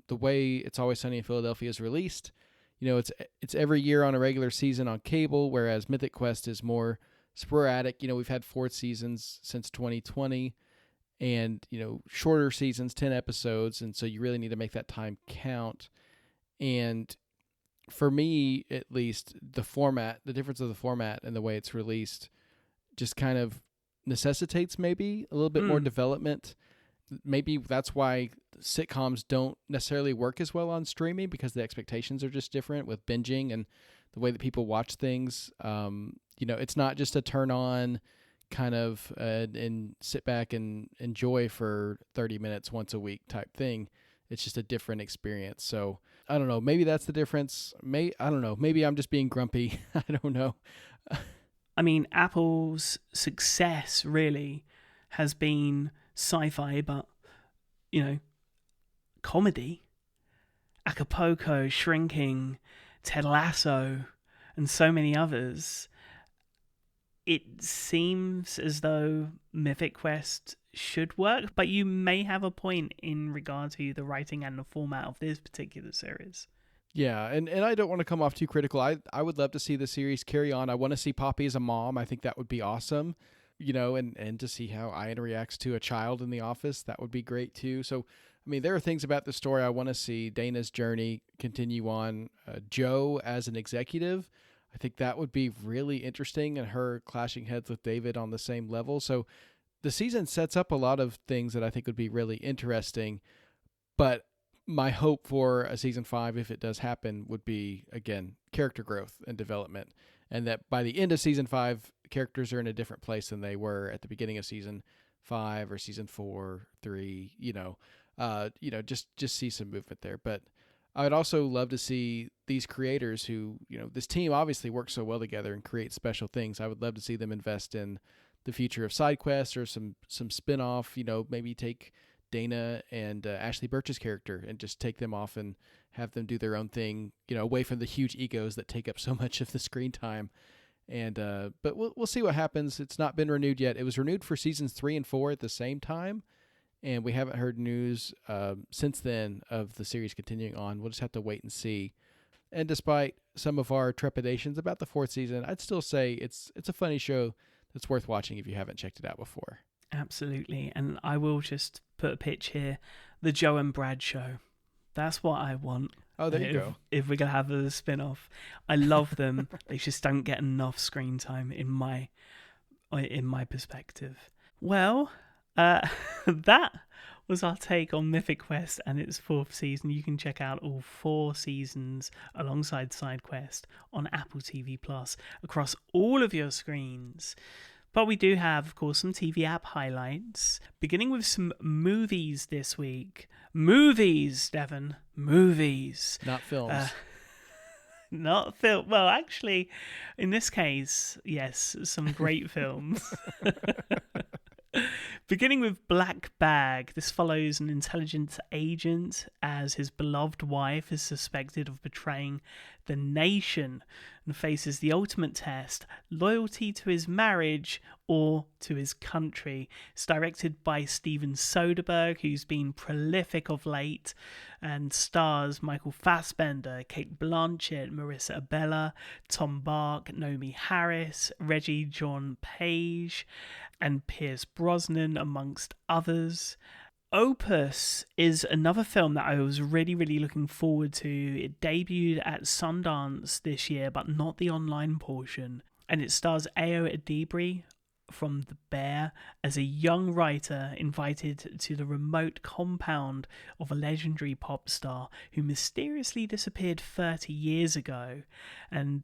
the way It's Always Sunny in Philadelphia is released. You know, it's every year on a regular season on cable, whereas Mythic Quest is more sporadic. You know, we've had 4 seasons since 2020. And, you know, shorter seasons, 10 episodes. And so you really need to make that time count. And for me, at least, the difference of the format and the way it's released just kind of necessitates maybe a little bit more development. Maybe that's why sitcoms don't necessarily work as well on streaming, because the expectations are just different with binging and the way that people watch things. You know, it's not just a turn on kind of and sit back and enjoy for 30 minutes once a week type thing. It's just a different experience. So I don't know. Maybe that's the difference. I don't know. Maybe I'm just being grumpy. I don't know. I mean, Apple's success really has been sci-fi, but, you know, comedy. Acapulco, Shrinking, Ted Lasso, and so many others. It seems as though Mythic Quest should work, but you may have a point in regard to the writing and the format of this particular series. Yeah, and I don't want to come off too critical. I would love to see the series carry on. I want to see Poppy as a mom. I think that would be awesome, you know, and to see how Ian reacts to a child in the office. That would be great too. So, I mean, there are things about the story I want to see. Dana's journey continue on. Joe as an executive, I think that would be really interesting, and her clashing heads with David on the same level. So the season sets up a lot of things that I think would be really interesting. But my hope for a season 5, if it does happen, would be, again, character growth and development. And that by the end of season 5, characters are in a different place than they were at the beginning of season 5 or season 4, 3, just see some movement there. But I would also love to see these creators who, you know, this team obviously works so well together and create special things. I would love to see them invest in the future of side quests or some spin-off, maybe take Dana and Ashley Birch's character and just take them off and have them do their own thing, away from the huge egos that take up so much of the screen time. And but we'll see what happens. It's not been renewed yet. It was renewed for seasons 3 and 4 at the same time, and we haven't heard news since then of the series continuing on. We'll just have to wait and see. And despite some of our trepidations about the 4th season, I'd still say it's a funny show that's worth watching if you haven't checked it out before. Absolutely. And I will just put a pitch here. The Joe and Brad Show. That's what I want. Oh, there you go. If we're going to have a spin-off. I love them. They just don't get enough screen time in my perspective. Well, that was our take on Mythic Quest and its 4th season. You can check out all 4 seasons alongside Side Quest on Apple TV Plus across all of your screens. But we do have, of course, some TV app highlights, beginning with some movies this week. Movies, Devon. Movies. Not films. Not film. Well, actually, in this case, yes, some great films. Beginning with Black Bag, this follows an intelligence agent as his beloved wife is suspected of betraying the nation and faces the ultimate test, loyalty to his marriage or to his country. It's directed by Steven Soderbergh, who's been prolific of late, and stars Michael Fassbender, Cate Blanchett, Marissa Abela, Tom Bark, Naomi Harris, Reggie John Page, and Pierce Brosnan, amongst others. Opus is another film that I was really, really looking forward to. It debuted at Sundance this year, but not the online portion. And it stars Ayo Edebiri from The Bear as a young writer invited to the remote compound of a legendary pop star who mysteriously disappeared 30 years ago. And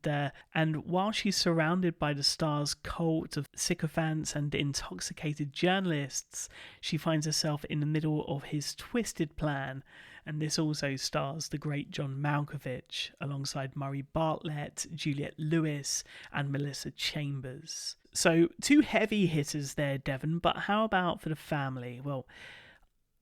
while she's surrounded by the star's cult of sycophants and intoxicated journalists, she finds herself in the middle of his twisted plan. And this also stars the great John Malkovich alongside Murray Bartlett, Juliette Lewis, and Melissa Chambers. So 2 heavy hitters there, Devon, but how about for the family? Well,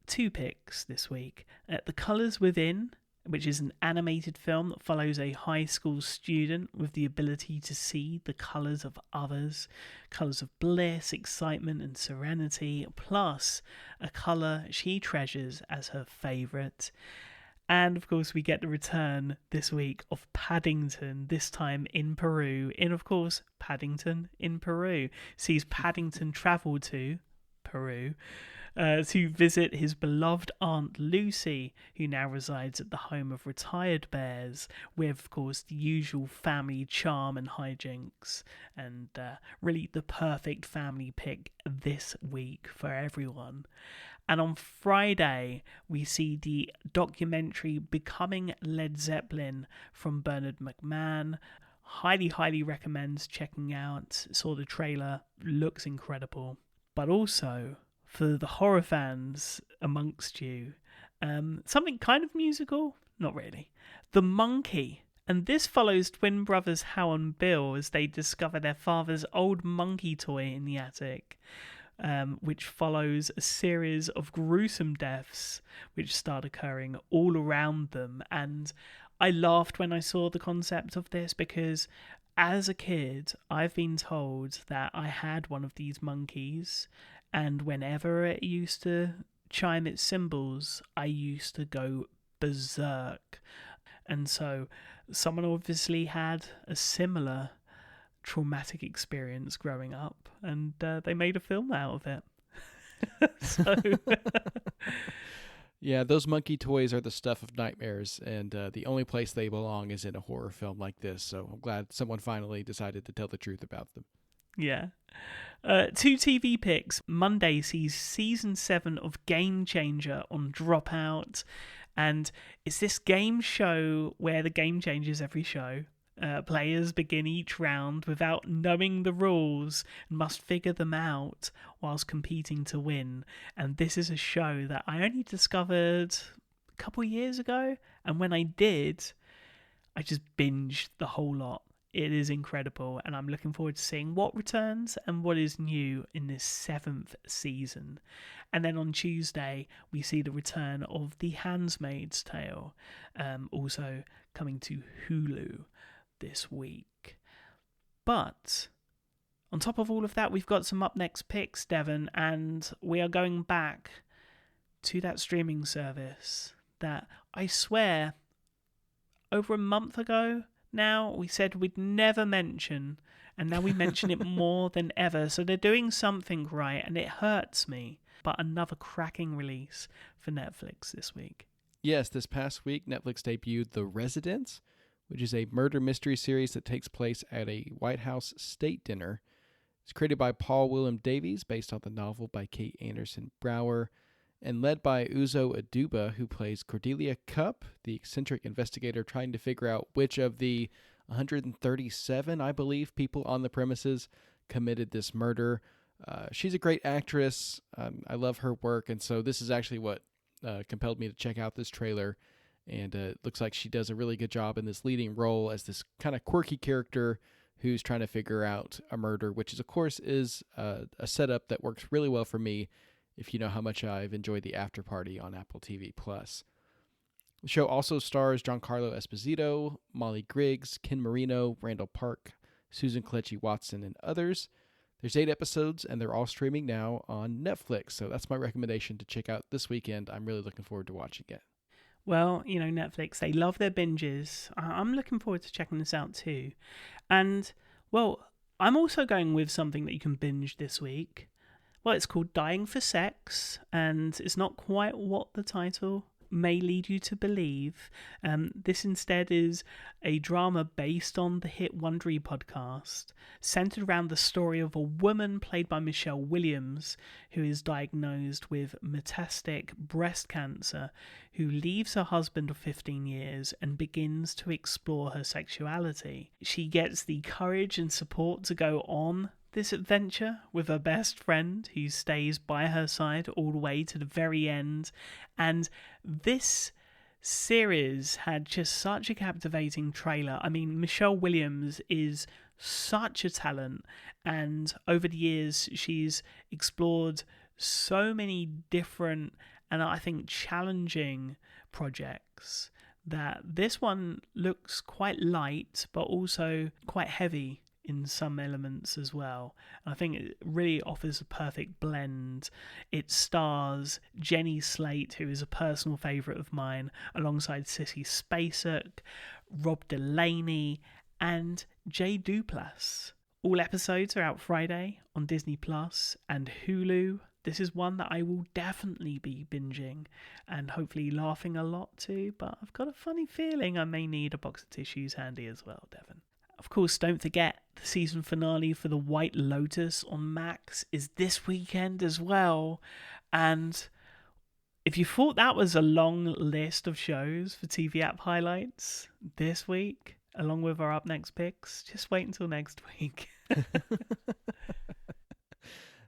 2 picks this week. The Colours Within, which is an animated film that follows a high school student with the ability to see the colours of others, colours of bliss, excitement and serenity, plus a colour she treasures as her favourite. And of course we get the return this week of Paddington, this time in Peru, of course Paddington in Peru. Sees Paddington travel to Peru to visit his beloved Aunt Lucy, who now resides at the home of retired bears, with, of course, the usual family charm and hijinks, and really the perfect family pick this week for everyone. And on Friday, we see the documentary Becoming Led Zeppelin from Bernard McMahon. Highly, highly recommend checking out. Saw the trailer, looks incredible. But also, for the horror fans amongst you, something kind of musical? Not really. The Monkey. And this follows twin brothers Hal and Bill as they discover their father's old monkey toy in the attic, which follows a series of gruesome deaths which start occurring all around them. And I laughed when I saw the concept of this because as a kid, I've been told that I had one of these monkeys, and whenever it used to chime its cymbals, I used to go berserk. And so someone obviously had a similar traumatic experience growing up, and they made a film out of it. So yeah, those monkey toys are the stuff of nightmares, and the only place they belong is in a horror film like this. So I'm glad someone finally decided to tell the truth about them. Yeah. 2 TV picks. Monday sees season 7 of Game Changer on Dropout, and it's this game show where the game changes every show. Players begin each round without knowing the rules and must figure them out whilst competing to win. And this is a show that I only discovered a couple of years ago, and when I did, I just binged the whole lot. It is incredible, and I'm looking forward to seeing what returns and what is new in this 7th season. And then on Tuesday, we see the return of The Handmaid's Tale, also coming to Hulu this week. But on top of all of that, we've got some up next picks, Devon, and we are going back to that streaming service that I swear over a month ago now we said we'd never mention, and now we mention it more than ever. So they're doing something right, and it hurts me. But another cracking release for Netflix this week. Yes, this past week, Netflix debuted The Residence, which is a murder mystery series that takes place at a White House state dinner. It's created by Paul William Davies, based on the novel by Kate Anderson Brower, and led by Uzo Aduba, who plays Cordelia Cupp, the eccentric investigator trying to figure out which of the 137, I believe, people on the premises committed this murder. She's a great actress. I love her work, and so this is actually what compelled me to check out this trailer. And it looks like she does a really good job in this leading role as this kind of quirky character who's trying to figure out a murder, which is, of course, is a setup that works really well for me if you know how much I've enjoyed The After Party on Apple TV+. The show also stars Giancarlo Esposito, Molly Griggs, Ken Marino, Randall Park, Susan Kelechi Watson, and others. There's 8 episodes, and they're all streaming now on Netflix, so that's my recommendation to check out this weekend. I'm really looking forward to watching it. Well, you know, Netflix, they love their binges. I'm looking forward to checking this out too. And, well, I'm also going with something that you can binge this week. Well, it's called Dying for Sex, and it's not quite what the title may lead you to believe. This instead is a drama based on the hit Wondery podcast, centered around the story of a woman played by Michelle Williams, who is diagnosed with metastatic breast cancer, who leaves her husband of 15 years and begins to explore her sexuality. She gets the courage and support to go on this adventure with her best friend, who stays by her side all the way to the very end. And this series had just such a captivating trailer. I mean, Michelle Williams is such a talent, and over the years she's explored so many different and I think challenging projects that this one looks quite light but also quite heavy in some elements as well. And I think it really offers a perfect blend. It stars Jenny Slate, who is a personal favourite of mine, alongside Sissy Spacek, Rob Delaney, and Jay Duplass. All episodes are out Friday on Disney Plus and Hulu. This is one that I will definitely be binging and hopefully laughing a lot too, but I've got a funny feeling I may need a box of tissues handy as well, Devon. Of course, don't forget, the season finale for The White Lotus on Max is this weekend as well. And if you thought that was a long list of shows for TV app highlights this week, along with our up next picks, just wait until next week.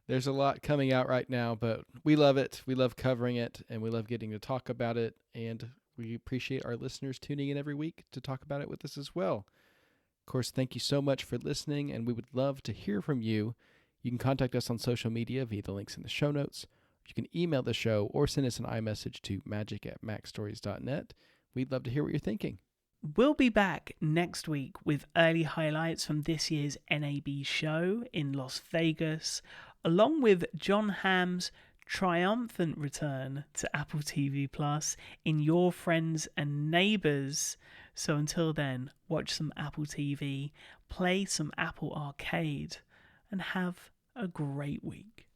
There's a lot coming out right now, but we love it. We love covering it, and we love getting to talk about it. And we appreciate our listeners tuning in every week to talk about it with us as well. Of course, thank you so much for listening, and we would love to hear from you. You can contact us on social media via the links in the show notes. You can email the show or send us an iMessage to magic@macstories.net. We'd love to hear what you're thinking. We'll be back next week with early highlights from this year's NAB show in Las Vegas, along with John Hamm's triumphant return to Apple TV Plus in Your Friends and Neighbours. So until then, watch some Apple TV, play some Apple Arcade, and have a great week.